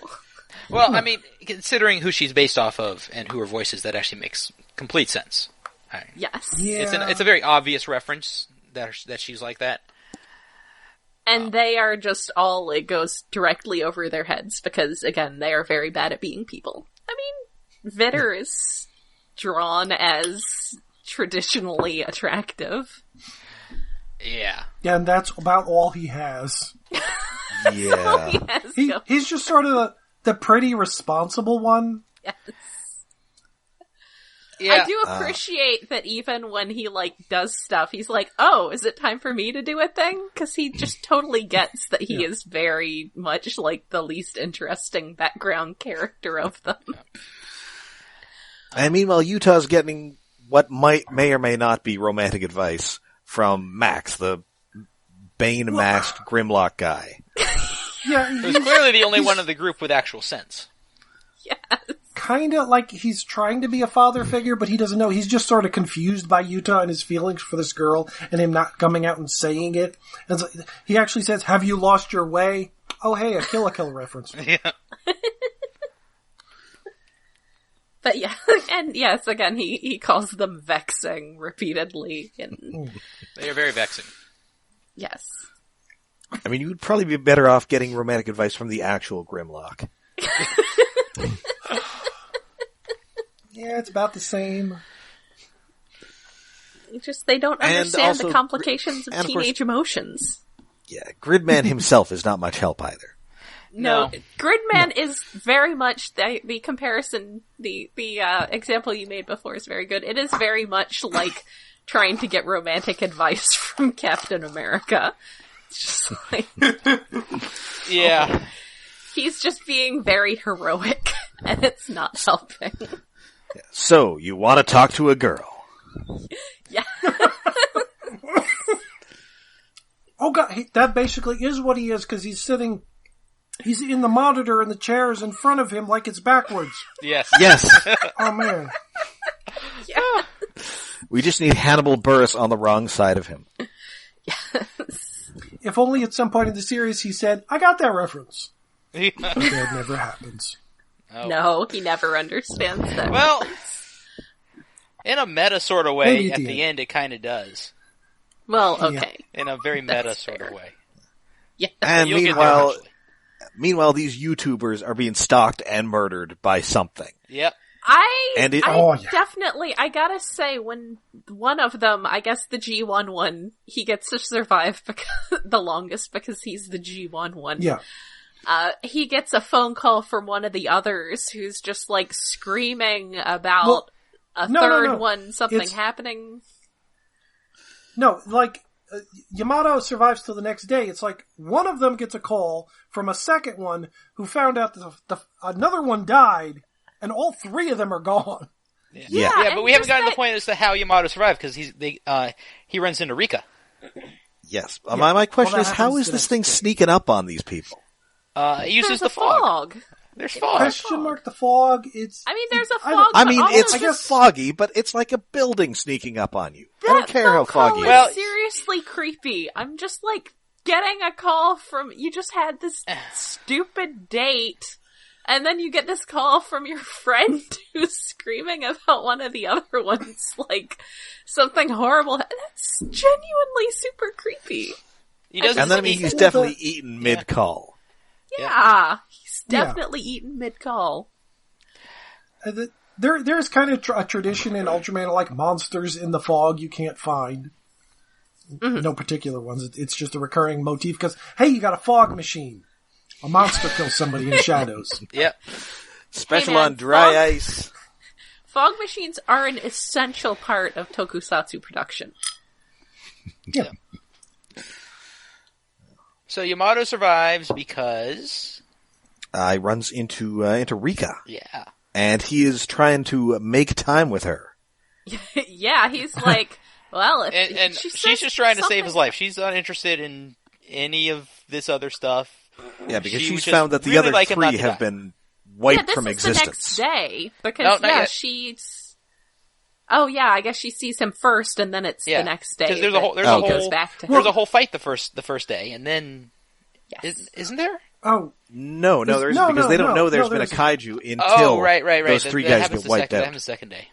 Well, I mean, considering who she's based off of and who her voice is, that actually makes complete sense. yes. Yeah. It's a very obvious reference that she's like that. And they are just all, it goes directly over their heads because, again, they are very bad at being people. I mean, Vitter is drawn as traditionally attractive. Yeah. Yeah, and that's about all he has. Yeah. Yes, He's just sort of the pretty responsible one. yes. Yeah. I do appreciate that even when he, does stuff, he's like, oh, is it time for me to do a thing? Because he just totally gets that he is very much, the least interesting background character of them. And meanwhile, Utah's getting what may or may not be romantic advice from Max, the Bane-masked Grimlock guy. Yeah, Who's clearly the only one of the group with actual sense. Yes. kind of like he's trying to be a father figure, but he doesn't know. He's just sort of confused by Utah and his feelings for this girl and him not coming out and saying it. And so he actually says, "Have you lost your way?" Oh, hey, a Kill la Kill reference. Yeah. But yeah, and yes, again, he calls them vexing repeatedly. And They are very vexing. yes. I mean, you would probably be better off getting romantic advice from the actual Grimlock. Yeah, it's about the same. They don't And understand also- the complications of and of course- teenage emotions. Yeah, Gridman himself is not much help either. No, No. Gridman is very much the comparison. The example you made before is very good. It is very much like trying to get romantic advice from Captain America. It's just like Yeah. he's just being very heroic, and it's not helping. So, you want to talk to a girl. Yeah, Oh god, that basically is what he is, because he's in the monitor and the chair is in front of him like it's backwards. Yes. Yes! Oh man. yeah. We just need Hannibal Buress on the wrong side of him. If only at some point in the series he said, I got that reference. Oh. But that never happens. No, he never understands that. Well, in a meta sort of way, Maybe at at the the end it kind of does. Well, okay. In a very meta That's sort fair. of way. Yeah. And You'll get there eventually. meanwhile, these YouTubers are being stalked and murdered by something. Yep. I gotta say, when one of them, I guess the G1 one, he gets to survive the longest because he's the G1 one. Yeah. He gets a phone call from one of the others who's just like screaming about no. something It's- happening. No, like, Yamato survives till the next day. It's like, one of them gets a call from a second one who found out that another one died, and all three of them are gone. Yeah. Yeah, but and we haven't just gotten to that- the point as to how Yamato survived, because he runs into Rika. Yes. My question that is, how happens is the this next thing day. sneaking up on these people? It uses There's the a fog. There's fog. Question mark the fog, it's... I mean, there's a I fog. don't- I but mean, all it's of this- foggy, but it's like a building sneaking up on you. I That don't care how phone call foggy is it Well- is. seriously creepy. I'm just like getting a call from, you just had this stupid date, and then you get this call from your friend who's screaming about one of the other ones, like something horrible. That's genuinely super creepy. He doesn't. And then, I mean, he- he's definitely eaten mid-call. Yeah, he's Yeah. definitely eaten mid-call. There's kind of a tradition in Ultraman, like monsters in the fog you can't find. No particular ones. It's just a recurring motif because, hey, you got a fog machine. A monster kills somebody in shadows. Yep. Special Hey, man, on dry fog- ice. Fog machines are an essential part of tokusatsu production. Yeah. So Yamato survives because He runs into Rika, yeah. and he is trying to make time with her. Yeah, he's like, well, if And she she's says just trying to save his something- life. She's not interested in any of this other stuff. Yeah, because She she's would found that just the really other like him not three to have die. been Yeah, wiped this from is the existence. next day because No, not yet. she's. Oh yeah, I guess she sees him first, and then it's Yeah, the next day. 'cause there's a that whole- there's a he whole- goes back to There's her. a whole fight the first day, and then Yes. isn't there? Oh, No, there isn't, No, because no, they don't no, know there's no, been a there's- kaiju until Oh, right. those That- three that guys happens get wiped That out. happens the second day.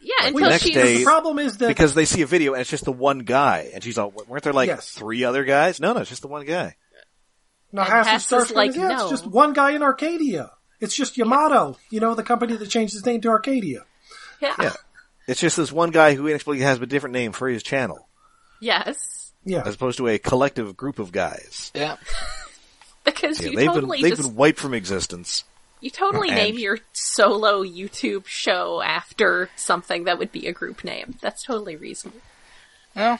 Yeah, Like, until next she's day- the problem is that Because they see a video and it's just the one guy, and she's all, weren't there like Yes. 3 other guys? No, it's just the one guy. Nahasa Hess is starts like, yeah, no. it's just one guy in Arcadia. It's just Yamato, the company that changed its name to Arcadia. Yeah. It's just this one guy who inexplicably has a different name for his channel, Yes, Yeah. as opposed to a collective group of guys. Yeah. because Yeah, you they've totally been just wiped from existence. you totally and- name your solo YouTube show after something that would be a group name. That's totally reasonable. Well,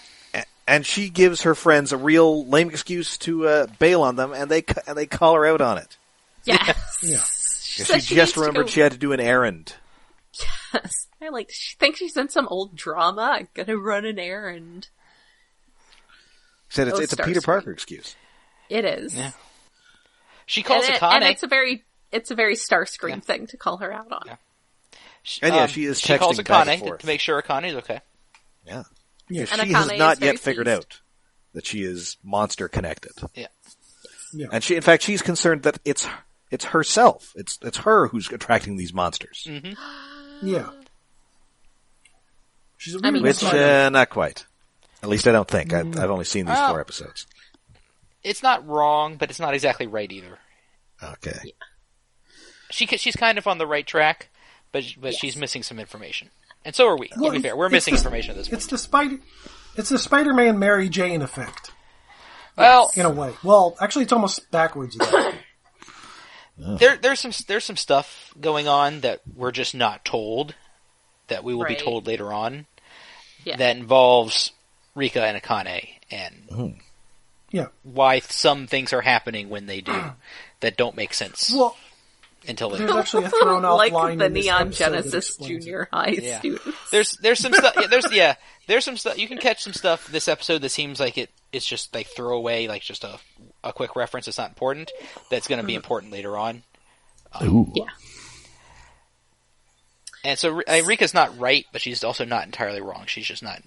And she gives her friends a real lame excuse to bail on them, and they call her out on it. Yes. Yeah. She, She says she just needs to remembered go- she had to do an errand. Yes. I like. She thinks she's in some old drama. I'm gonna run an errand. Said it's Oh, a Starscream. Peter Parker excuse. It is. Yeah. she calls and, Akane. and it's a very Starscream thing to call her out on. Yeah. And yeah, she is She calls texting back and Akane forth. to make sure Akane's okay. Yeah. Yeah. Because And she has Akane not is very yet figured pleased. out that she is monster connected. Yeah. Yeah. And in fact, she's concerned that it's herself. It's her who's attracting these monsters. Yeah. She's a I mean, really Which, smart- not quite. At least I don't think. I've only seen these Well- 4 episodes. It's not wrong, but it's not exactly right either. Okay. She's kind of on the right track, but she's missing some information. And so are we. Well, To be fair, we're it's missing the- information at this point. It's the Spider-Man Mary Jane effect, Well, in a way. Well, actually, it's almost backwards. there's some stuff going on that we're just not told, that we will be Right. told later on, Yeah. that involves Rika and Akane, and Yeah. why some things are happening when they do that don't make sense Well, until there's later. actually a thrown out like line the in this Neon episode that Genesis explains it. Junior High Yeah. students. There's some stuff. There's some stuff. You can catch some stuff this episode that seems like it's just like throwaway, like just a quick reference. It's not important. That's going to be important later on. Ooh. Yeah. And so Rika's not right, but she's also not entirely wrong. She's just not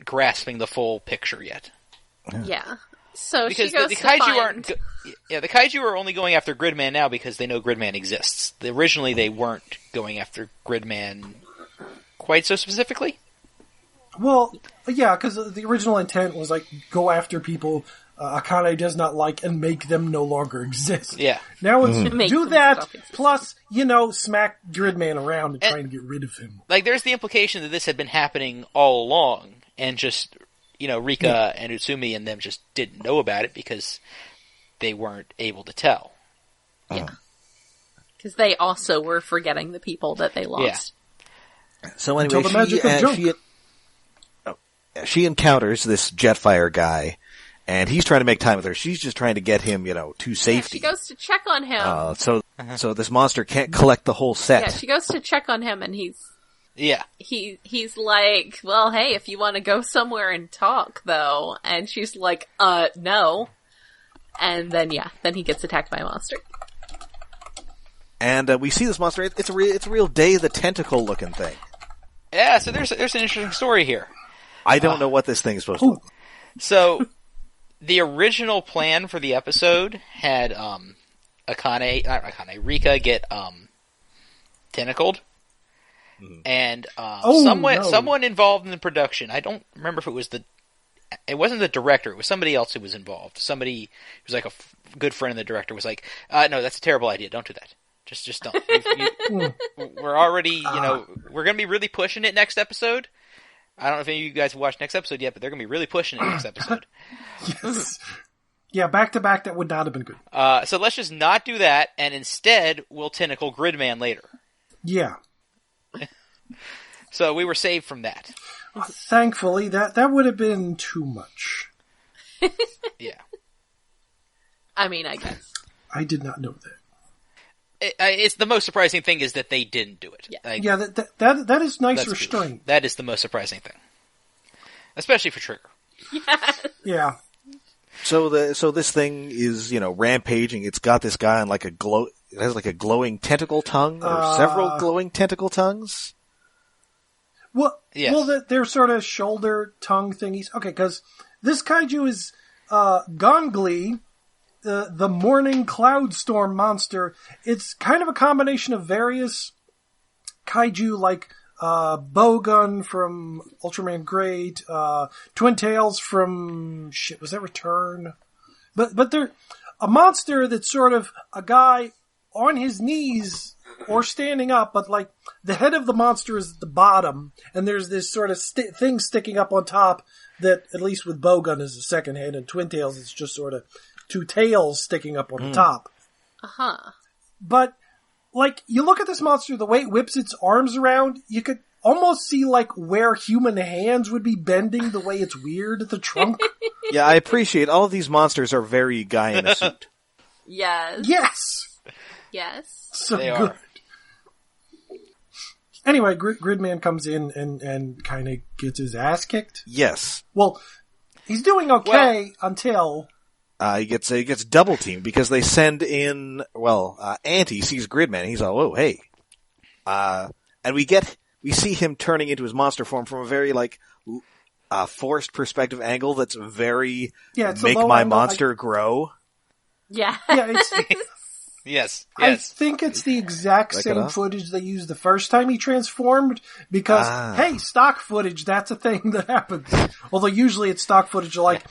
grasping the full picture yet. Yeah. So Because she goes the to kaiju find... aren't. The kaiju are only going after Gridman now because they know Gridman exists. Originally, they weren't going after Gridman quite so specifically. Well, yeah, because the original intent was like go after people Akane does not like and make them no longer exist. Yeah. Now it's Make do them that stop existing. plus smack Gridman around and trying to get rid of him. Like, there's the implication that this had been happening all along, and just, Rika and Utsumi and them just didn't know about it because they weren't able to tell. Yeah. Because they also were forgetting the people that they lost. So anyway, Until the magic of junk. she encounters this Jetfire guy, and he's trying to make time with her. She's just trying to get him, to Yeah, safety. she goes to check on him. So this monster can't collect the whole set. Yeah, she goes to check on him, and he's like, well, hey, if you want to go somewhere and talk, though. And she's like, no. And then he gets attacked by a monster. And we see this monster. It's a real Day of the Tentacle looking thing. Yeah, so there's an interesting story here. I don't know what this thing is supposed to look like. So, the original plan for the episode had Rika get tentacled. And someone involved in the production, I don't remember if it wasn't the director, it was somebody else who was involved. Somebody who was like a good friend of the director was like, no, that's a terrible idea, don't do that. Just don't. We're already, we're going to be really pushing it next episode. I don't know if any of you guys have watched next episode yet, but they're going to be really pushing it next episode. Yes. Yeah, back to back, that would not have been good. So let's just not do that, and instead we'll tentacle Gridman later. Yeah. So we were saved from that. Thankfully, that would have been too much. Yeah. I mean, I guess. I did not know that. It's the most surprising thing is that they didn't do it. Yeah. Yeah, that is nice that's restraint. That is the most surprising thing, especially for Trigger. Yeah. So this thing is, rampaging. It's got this guy on like it has like a glowing tentacle tongue, or several glowing tentacle tongues. Well, Yes. they're sort of shoulder tongue thingies. Okay, because this kaiju is Gongli, the morning cloud storm monster. It's kind of a combination of various kaiju, like Bowgun from Ultraman Great, Twin Tails from was that Return? But they're a monster that's sort of a guy on his knees or standing up, but like the head of the monster is at the bottom, and there's this sort of thing sticking up on top that, at least with Bowgun, is the second head, and Twin Tails it's just sort of two tails sticking up on the top. Uh-huh. But like, you look at this monster, the way it whips its arms around, you could almost see like where human hands would be bending, the way it's weird at the trunk. Yeah, I appreciate all of these monsters are very guy in a suit. Yes. Yes! Yes. So They good. are. Anyway, Gridman comes in and kind of gets his ass kicked. Yes. Well, he's doing okay until... He gets double teamed because they send in, Auntie sees Gridman and he's all, oh, hey. And we see him turning into his monster form from a very, forced perspective angle that's very, it's make a low my angle, monster grow. Yeah. Yeah, it's... Yes. I think it's the exact Like same it up? footage they used the first time he transformed, because, hey, stock footage, that's a thing that happens. Although usually it's stock footage of,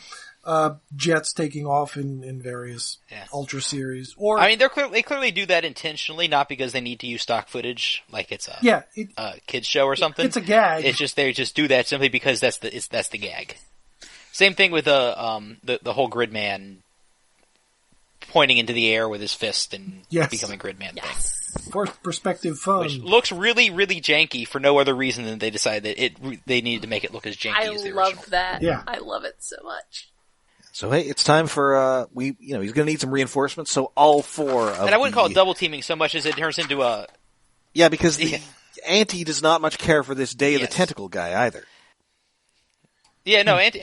jets taking off in various Ultra series. Or I mean, they clearly do that intentionally, not because they need to use stock footage, like it's a kids show or something. It's a gag. It's just they just do that simply because that's the gag. Same thing with the whole Gridman pointing into the air with his fist and becoming Gridman thing. Fourth perspective fun. Which looks really, really janky for no other reason than they decided that they needed to make it look as janky as the original. I love that. Yeah. I love it so much. So hey, it's time for he's going to need some reinforcements. So all four of and I wouldn't call it double teaming so much as it turns into a because the Auntie does not much care for this Day of the Tentacle guy either. Yeah, no, Auntie,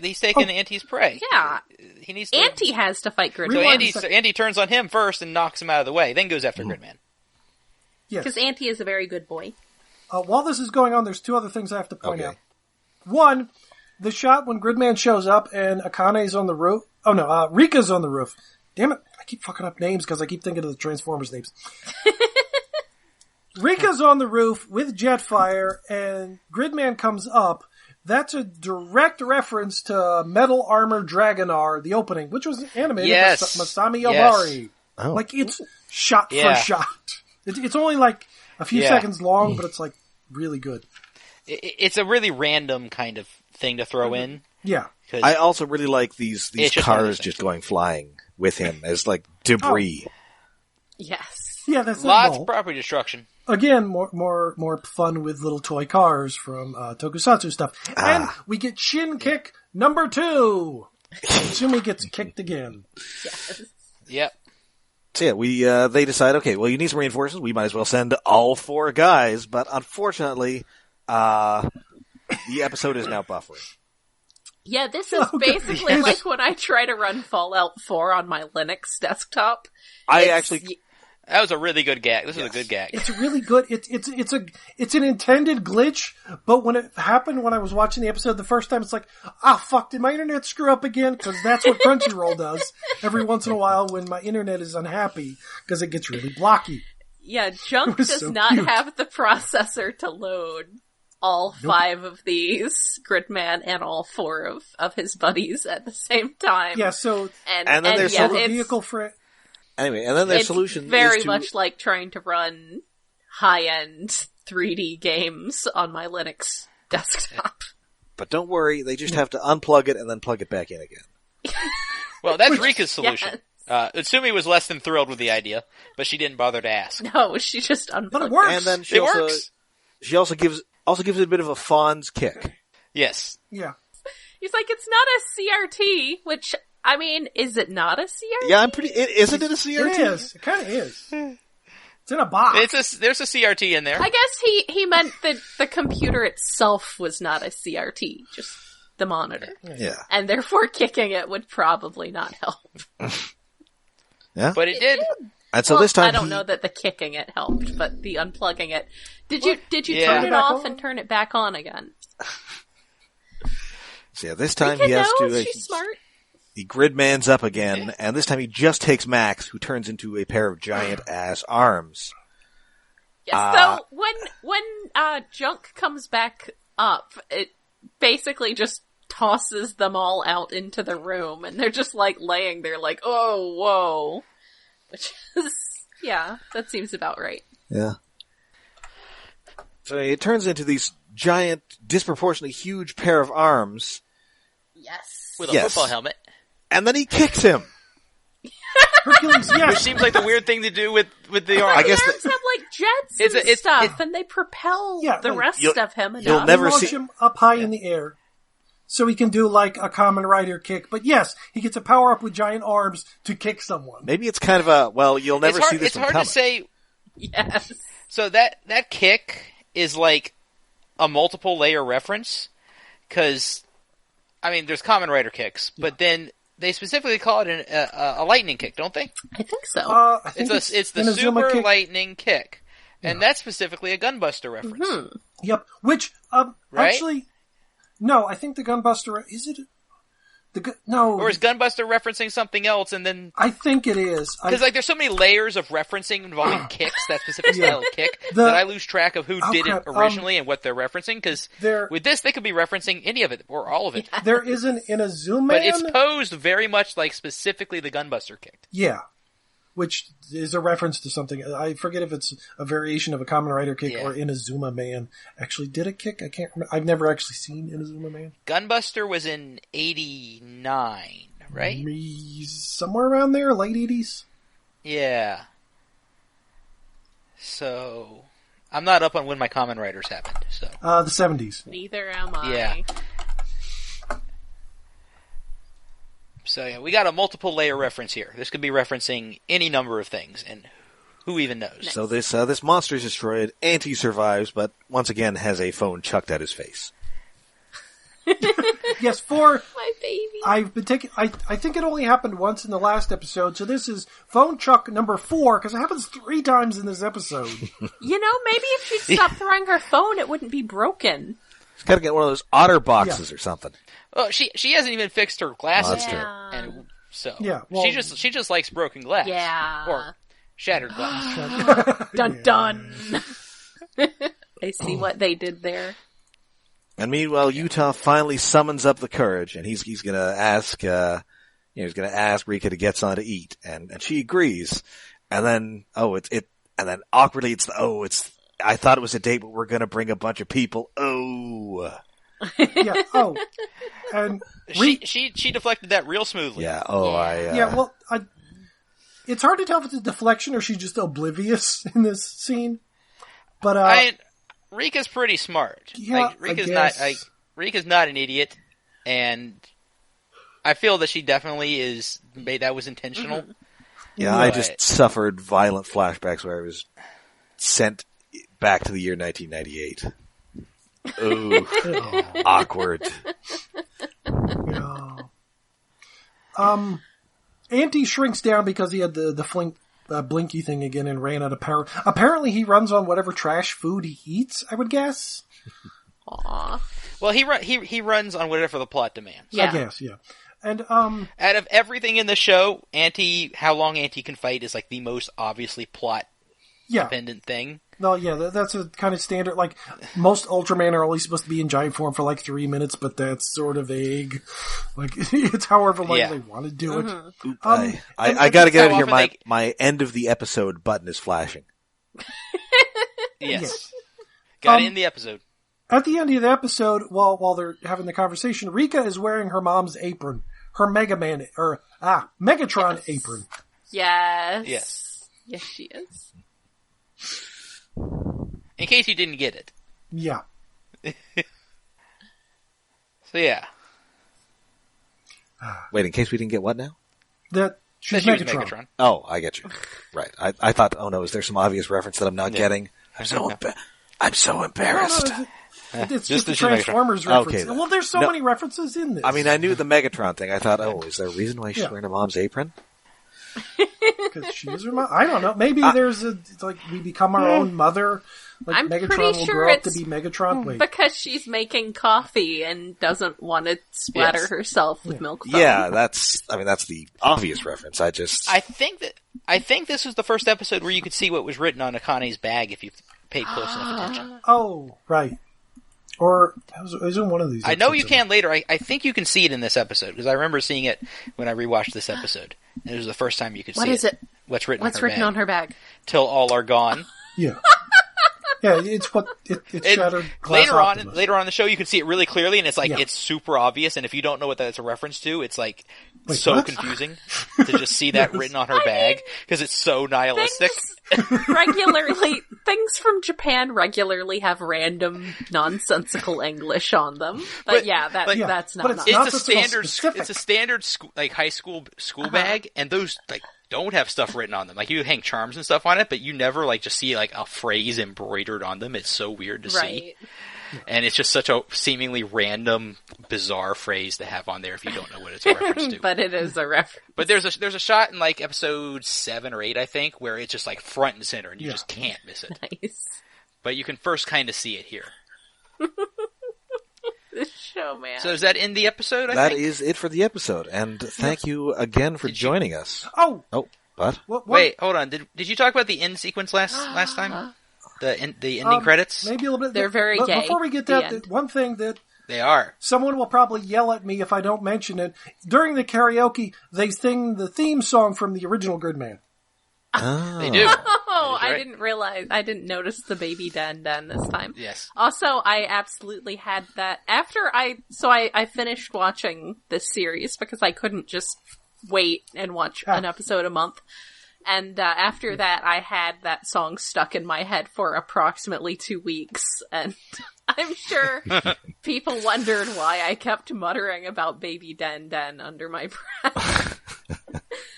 he's taking Auntie's prey. Yeah, he needs to. Auntie has to fight Gridman. So Auntie turns on him first and knocks him out of the way, then goes after Gridman. Yes, because Auntie is a very good boy. While this is going on, there's two other things I have to point out. One. The shot when Gridman shows up and Akane's on the roof. Oh no, Rika's on the roof. Damn it, I keep fucking up names because I keep thinking of the Transformers names. Rika's on the roof with Jetfire and Gridman comes up. That's a direct reference to Metal Armor Dragonar, the opening, which was animated by Masami Obari. Oh. Like, it's shot for shot. It's only like a few seconds long, but it's like really good. It's a really random kind of thing to throw in. Yeah. I also really like these cars just going flying with him as like debris. Yes. Yeah, that's lots of property destruction. Again, more fun with little toy cars from Tokusatsu stuff. And we get Shin Kick number 2. Sumi gets kicked again. Yes. Yep. So yeah, they decide, okay, well, you need some reinforcements. We might as well send all 4 guys, but unfortunately, the episode is now buffering. Yeah, this is basically like when I try to run Fallout 4 on my Linux desktop. That was a really good gag. This is a good gag. It's really good. It's an intended glitch, but when it happened when I was watching the episode the first time, it's like, fuck, did my internet screw up again? Because that's what Crunchyroll does every once in a while when my internet is unhappy, because it gets really blocky. Yeah, Junk does not have the processor to load all 5 of these Gridman and all 4 of his buddies at the same time. Yeah, so and then there's a vehicle for it. Anyway, and then their solution very is much like trying to run high-end 3D games on my Linux desktop. But don't worry, they just have to unplug it and then plug it back in again. Well, that's Rika's solution. Yes. Utsumi was less than thrilled with the idea, but she didn't bother to ask. No, she just unplugged. But it works. And then she also gives it a bit of a Fawn's kick. Yes. Yeah. He's like, it's not a CRT, which, I mean, is it not a CRT? Yeah, isn't it a CRT? It is. It kind of is. It's in a box. There's a CRT in there. I guess he meant that the computer itself was not a CRT, just the monitor. Yeah. And therefore kicking it would probably not help. Yeah. But it did. And so this time I don't know that the kicking it helped, but the unplugging it. Did you turn it off and turn it back on again? So yeah, this time he has to. She's smart. The Gridman's up again, and this time he just takes Max, who turns into a pair of giant-ass arms. Yeah, so when Junk comes back up, it basically just tosses them all out into the room, and they're just like laying there like, oh, whoa. Which is, yeah, that seems about right. Yeah. So it turns into these giant, disproportionately huge pair of arms. Yes. With a football helmet. And then he kicks him. Hercules, yes. Which seems like the weird thing to do with the arms. I guess the arms have like jets and stuff, and they propel the rest of him enough. You'll never launch him up high in the air, so he can do like a Kamen Rider kick. But yes, he gets a power up with giant arms to kick someone. Maybe it's kind of you'll never see this one coming. It's hard to say. Yes. So that kick is like a multiple layer reference, because, I mean, there's Kamen Rider kicks, but then they specifically call it a lightning kick, don't they? I think so. It's the super lightning kick, and that's specifically a Gunbuster reference. Mm-hmm. Yep. Which right? actually, no, I think the Gunbuster is it. No. Or is Gunbuster referencing something else, and then... I think it is. Because, there's so many layers of referencing involving kicks kicks, that specific style of kick, The- that I lose track of who did crap, it originally and what they're referencing, because with this, they could be referencing any of it, or all of it. There is an Inazuma But Man. it's posed very much like specifically the Gunbuster kick. Yeah. Which is a reference to something. I forget if it's a variation of a Kamen Rider kick or Inazuma Man actually did a kick. I can't remember. I've never actually seen Inazuma Man. Gunbuster was in 89, right? Somewhere around there, late 80s. Yeah. So, I'm not up on when my Kamen Riders happened, so. The 70s. Neither am I. Yeah. So yeah, we got a multiple layer reference here. This could be referencing any number of things, and who even knows? So this monster is destroyed. Auntie survives, but once again has a phone chucked at his face. Yes, for My baby. I've been taking. I think it only happened once in the last episode, so this is phone chuck number 4 because it happens 3 times in this episode. You know, maybe if she'd stop throwing her phone, it wouldn't be broken. She's got to get one of those otter boxes or something. Well, she hasn't even fixed her glasses, That's true. and so Yeah, well- she just likes broken glass, Yeah. or shattered glass. Dun dun. I see what they did there. And meanwhile, Utah finally summons up the courage, and he's gonna ask, he's gonna ask Rika to get something to eat, and she agrees. And then, and then awkwardly I thought it was a date, but we're gonna bring a bunch of people. Oh. Yeah. Oh, and She deflected that real smoothly. Yeah. Oh, it's hard to tell if it's a deflection or she's just oblivious in this scene. But Rika's pretty smart. Yeah, Rika's not an idiot, and I feel that she definitely that was intentional. Yeah, I just suffered violent flashbacks where I was sent back to the year 1998. Oh, awkward. Yeah. Auntie shrinks down because he had the blinky thing again and ran out of power. Apparently he runs on whatever trash food he eats, I would guess. Aw. Well, he runs on whatever the plot demands. Yeah. I guess, yeah. And, Out of everything in the show, how long Auntie can fight is like the most obviously plot dependent thing. No, yeah, that's a kind of standard, like, most Ultraman are only supposed to be in giant form for like 3 minutes, but that's sort of vague. Like, it's however long they want to do it. I gotta get out of here. often My end of the episode button is flashing. Yes. Got it in the episode. At the end of the episode, while they're having the conversation, Rika is wearing her mom's apron. Her Megatron apron. Yes. Yes. Yes, she is. In case you didn't get it. Yeah. So yeah. Wait, in case we didn't get what now? That she's She was Megatron. Megatron. Oh, I get you. Right. I thought, oh no, is there some obvious reference that I'm not getting? I'm so embarrassed. No, it's Just just the that she's Megatron. Transformers Okay, reference. then. Well, there's so many references in this. I mean, I knew the Megatron thing. I thought, is there a reason why she's wearing her mom's apron? because she is her mom. I don't know. Maybe it's like we become our own mother. Like I'm Megatron pretty will sure grow up to it's be Megatron. Wait. because she's making coffee and doesn't want to splatter Yes. herself with milk foam. Yeah, that's the obvious reference. I think this was the first episode where you could see what was written on Akane's bag if you paid close enough attention. Oh, right. Or it was in one of these. I know you episodes. can later. I think you can see it in this episode because I remember seeing it when I rewatched this episode. And it was the first time you could What see is it? What's written What's on her written bag. on her bag? Till all are gone. Yeah. Yeah, it's shattered glass Optimus. Later on in the show, you can see it really clearly, and it's like Yeah. it's super obvious. And if you don't know what that's a reference to, it's like Wait, so what? confusing to just see that written on her bag because it's so nihilistic. Things from Japan regularly have random nonsensical English on them. But that's not but nice. it's not It's a that's the most standard. specific. It's a standard like high school bag, and those like don't have stuff written on them. Like you hang charms and stuff on it, but you never like just see like a phrase embroidered on them. It's so weird to see, Right. and it's just such a seemingly random, bizarre phrase to have on there if you don't know what it's a reference to. But it is a reference. But there's a shot in like episode 7 or 8, I think, where it's just like front and center, and you just can't miss it. Nice. But you can first kind of see it here. This show, man. So is that in the episode? That is it for the episode, and thank you again for joining us. Oh, What? Wait, hold on. Did you talk about the end sequence last time? The ending credits? Maybe a little bit. They're very but gay. Before we get The that, end. one thing that They are. someone will probably yell at me if I don't mention it. During the karaoke, they sing the theme song from the original Gridman. They do. Oh, That is I right. didn't realize. I didn't notice the baby den this time. Yes. Also, I absolutely had that after I finished watching this series because I couldn't just wait and watch an episode a month. And after that, I had that song stuck in my head for approximately 2 weeks. And I'm sure people wondered why I kept muttering about Baby Den Den under my breath.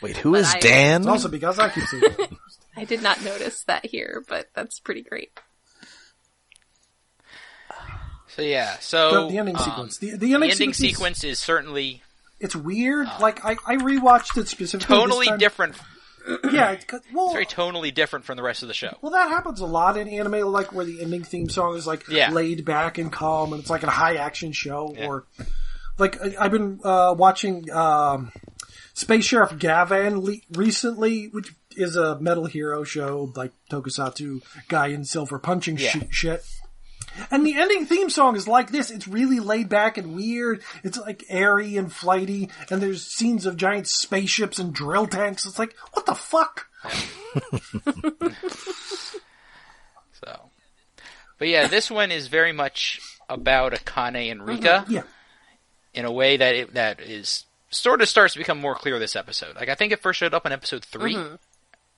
Wait, who is Dan? It's also because I keep saying it. I did not notice that here, but that's pretty great. So yeah, so The ending sequence. The the ending ending sequence, sequence is certainly it's weird. Like, I rewatched it specifically this tonally time. different. Yeah, It's well, very tonally different from the rest of the show. well, that happens a lot in anime, like where the ending theme song is like Yeah. laid back and calm, and it's like a high action show. Yeah. Or like I've been watching Space Sheriff Gavan recently, which is a Metal Hero show, like Tokusatsu guy in silver punching Yeah. shit. And the ending theme song is like this. It's really laid back and weird. It's like airy and flighty, and there's scenes of giant spaceships and drill tanks. It's like, what the fuck? So, but yeah, this one is very much about Akane and Rika Yeah. in a way that is sort of starts to become more clear this episode. Like I think it first showed up on episode 3.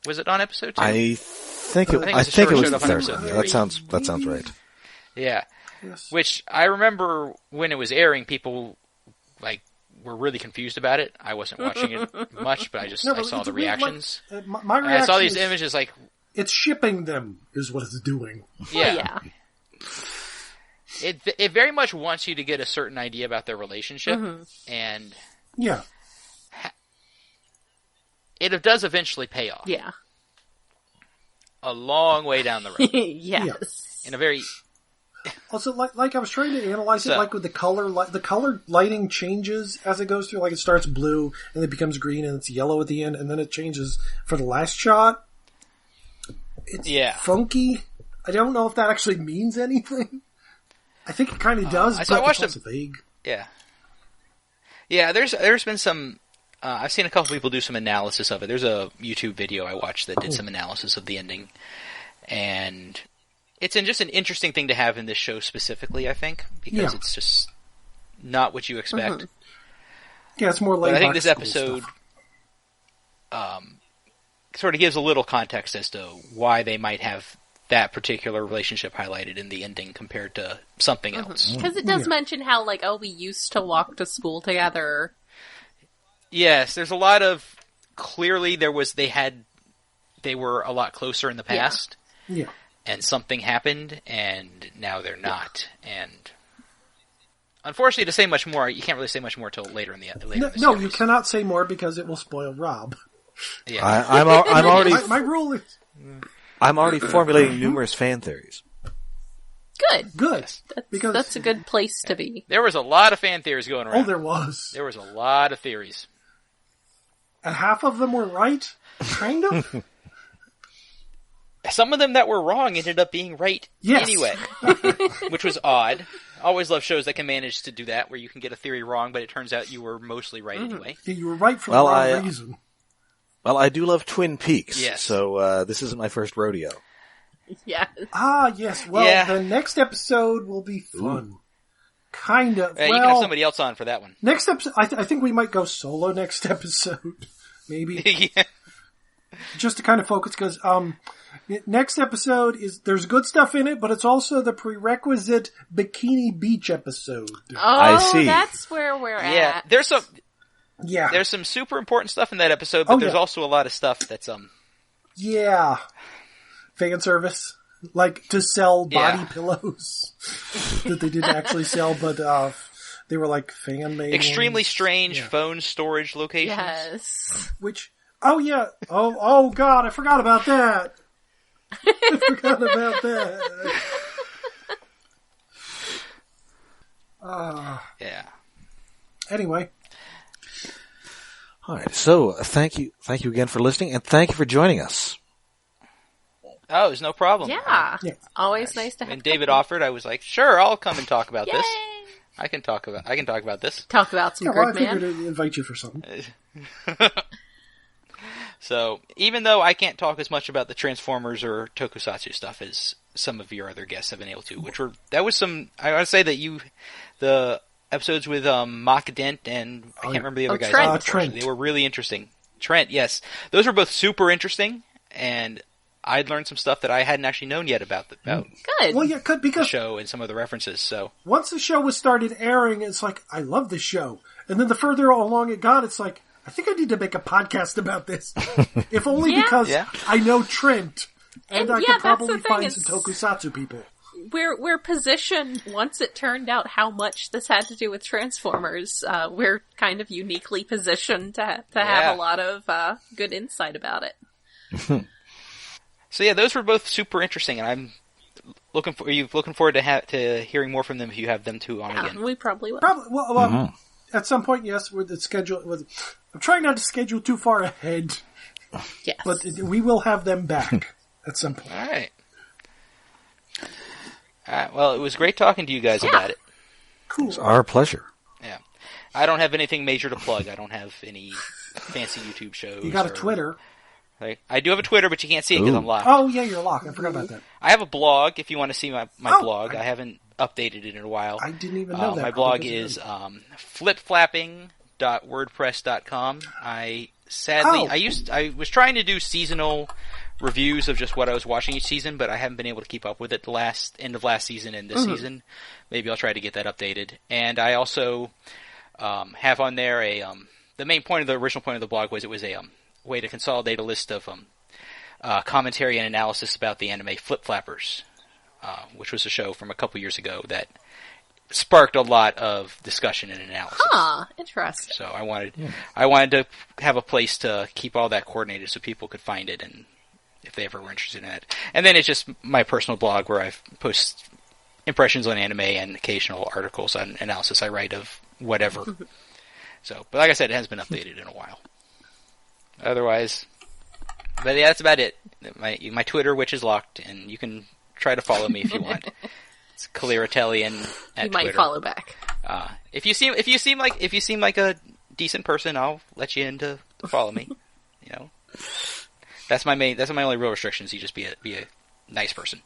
Was it on episode 2? I think it I think was it showed the up on third episode one. three. That sounds right. Yeah. Yes. Which I remember when it was airing, people like were really confused about it. I wasn't watching it much, but I No, I but saw it's the weird, like, reactions. my And reaction I saw these is, images like, it's shipping them, is what it's doing. yeah. It very much wants you to get a certain idea about their relationship, and Yeah. it does eventually pay off. Yeah. A long way down the road. Yes. In a very... Also, like I was trying to analyze it, So- like with the color, the color lighting changes as it goes through. Like it starts blue, and it becomes green, and it's yellow at the end, and then it changes for the last shot. It's funky. I don't know if that actually means anything. I think it kind of does, so I but watched it's also vague. Yeah. Yeah, there's been some... I've seen a couple people do some analysis of it. There's a YouTube video I watched that did some analysis of the ending. And it's just an interesting thing to have in this show specifically, I think, because it's just not what you expect. Yeah, it's more laid But I think back this school episode stuff. sort of gives a little context as to why they might have that particular relationship highlighted in the ending compared to something else. Because it does mention how, like, we used to walk to school together. Yes, there's a lot of... Clearly, they were a lot closer in the past. Yeah. And something happened, and now they're not. And unfortunately, to say much more, you can't really say much more till later in the No, series. you cannot say more because it will spoil Rob. Yeah. I'm already My rule is I'm already formulating numerous fan theories. Good. good. Because That's a good place to be. There was a lot of fan theories going around. oh, there was, There was a lot of theories. and half of them were right, kind of. Some of them that were wrong ended up being right Yes. anyway, which was odd. Always love shows that can manage to do that, where you can get a theory wrong, but it turns out you were mostly right anyway. Yeah, you were right for Well, the wrong reason. Well, I do love Twin Peaks, Yes. so this isn't my first rodeo. Yeah. Ah, yes. Well, Yeah. the next episode will be fun. Kind of. You can have somebody else on for that one. Next episode, I think we might go solo next episode. Maybe. Yeah. Just to kind of focus, because next episode there's good stuff in it, but it's also the prerequisite Bikini Beach episode. Oh, I see. that's where we're Yeah, at. Yeah. there's some super important stuff in that episode, but Oh, there's yeah. also a lot of stuff that's Yeah. Fan service. Like, to sell body Yeah. pillows that they didn't actually sell, but they were like fan-made extremely ones. strange Yeah. phone storage locations. Yes. Which, oh yeah, oh god, I forgot about that. I forgot about that. Yeah. Anyway. All right. So thank you again for listening, and thank you for joining us. Oh, it's no problem. Yeah. Always nice to have When David offered, I was like, sure, I'll come and talk about Yay! this. I can talk about this. Talk about some Yeah, well, I Gridman. figured I'd invite you for something. So, even though I can't talk as much about the Transformers or Tokusatsu stuff as some of your other guests have been able to, I would say that the episodes with Mock Dent and I can't remember the other guy's Trent. name. Trent. They were really interesting. Trent, yes. Those were both super interesting, and I'd learned some stuff that I hadn't actually known yet about the Good. Well, yeah, because show and some of the references, so. once the show was started airing, it's like, I love this show. And then the further along it got, it's like, I think I need to make a podcast about this. If only because I know Trent, and I could probably find some Tokusatsu people. We're positioned, once it turned out how much this had to do with Transformers, we're kind of uniquely positioned to have a lot of good insight about it. So yeah, those were both super interesting, and I'm looking forward to hearing more from them if you have them two on again. We probably will. Well, at some point, yes, with the schedule. I'm trying not to schedule too far ahead, Yes. but we will have them back at some point. All right. Well, it was great talking to you guys about it. Cool. It's our pleasure. Yeah. I don't have anything major to plug. I don't have any fancy YouTube shows. You got a Twitter. I do have a Twitter, but you can't see it because I'm locked. Oh, yeah, you're locked. I forgot about that. I have a blog if you want to see my blog. I haven't updated it in a while. I didn't even know that. My blog is flipflapping.wordpress.com. I was trying to do seasonal reviews of just what I was watching each season, but I haven't been able to keep up with it the end of last season and this season. Maybe I'll try to get that updated. And I also have on there the original point of the blog was it was a way to consolidate a list of commentary and analysis about the anime Flip Flappers, which was a show from a couple years ago that sparked a lot of discussion and analysis. Interesting. So I wanted to have a place to keep all that coordinated so people could find it, and if they ever were interested in it. And then it's just my personal blog where I post impressions on anime and occasional articles on analysis I write of whatever. So, but like I said, it hasn't been updated in a while. Otherwise, but yeah, that's about it. My Twitter, which is locked, and you can try to follow me if you want. It's Clearatellian at You might Twitter. follow back. If you seem like a decent person, I'll let you in to follow me. You know, that's my only real restrictions. You just be a nice person.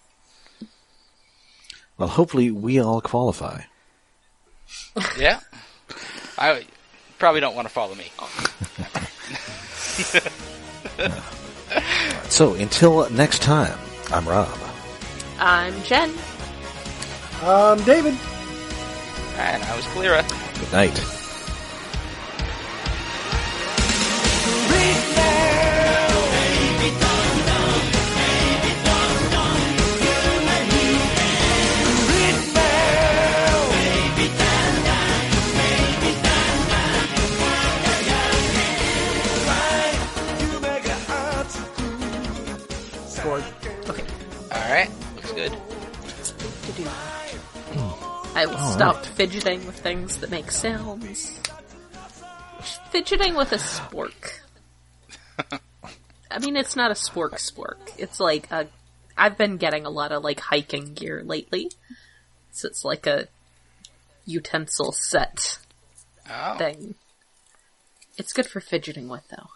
Well, hopefully we all qualify. Yeah, I probably don't want to follow me. So until next time, I'm Rob. I'm Jen. David. And I was Cleara. Good night. Okay. Alright, looks good. I will stop fidgeting with things that make sounds. Fidgeting with a spork. I mean, it's not a spork. It's like I've been getting a lot of like hiking gear lately. So it's like a utensil set thing. It's good for fidgeting with though.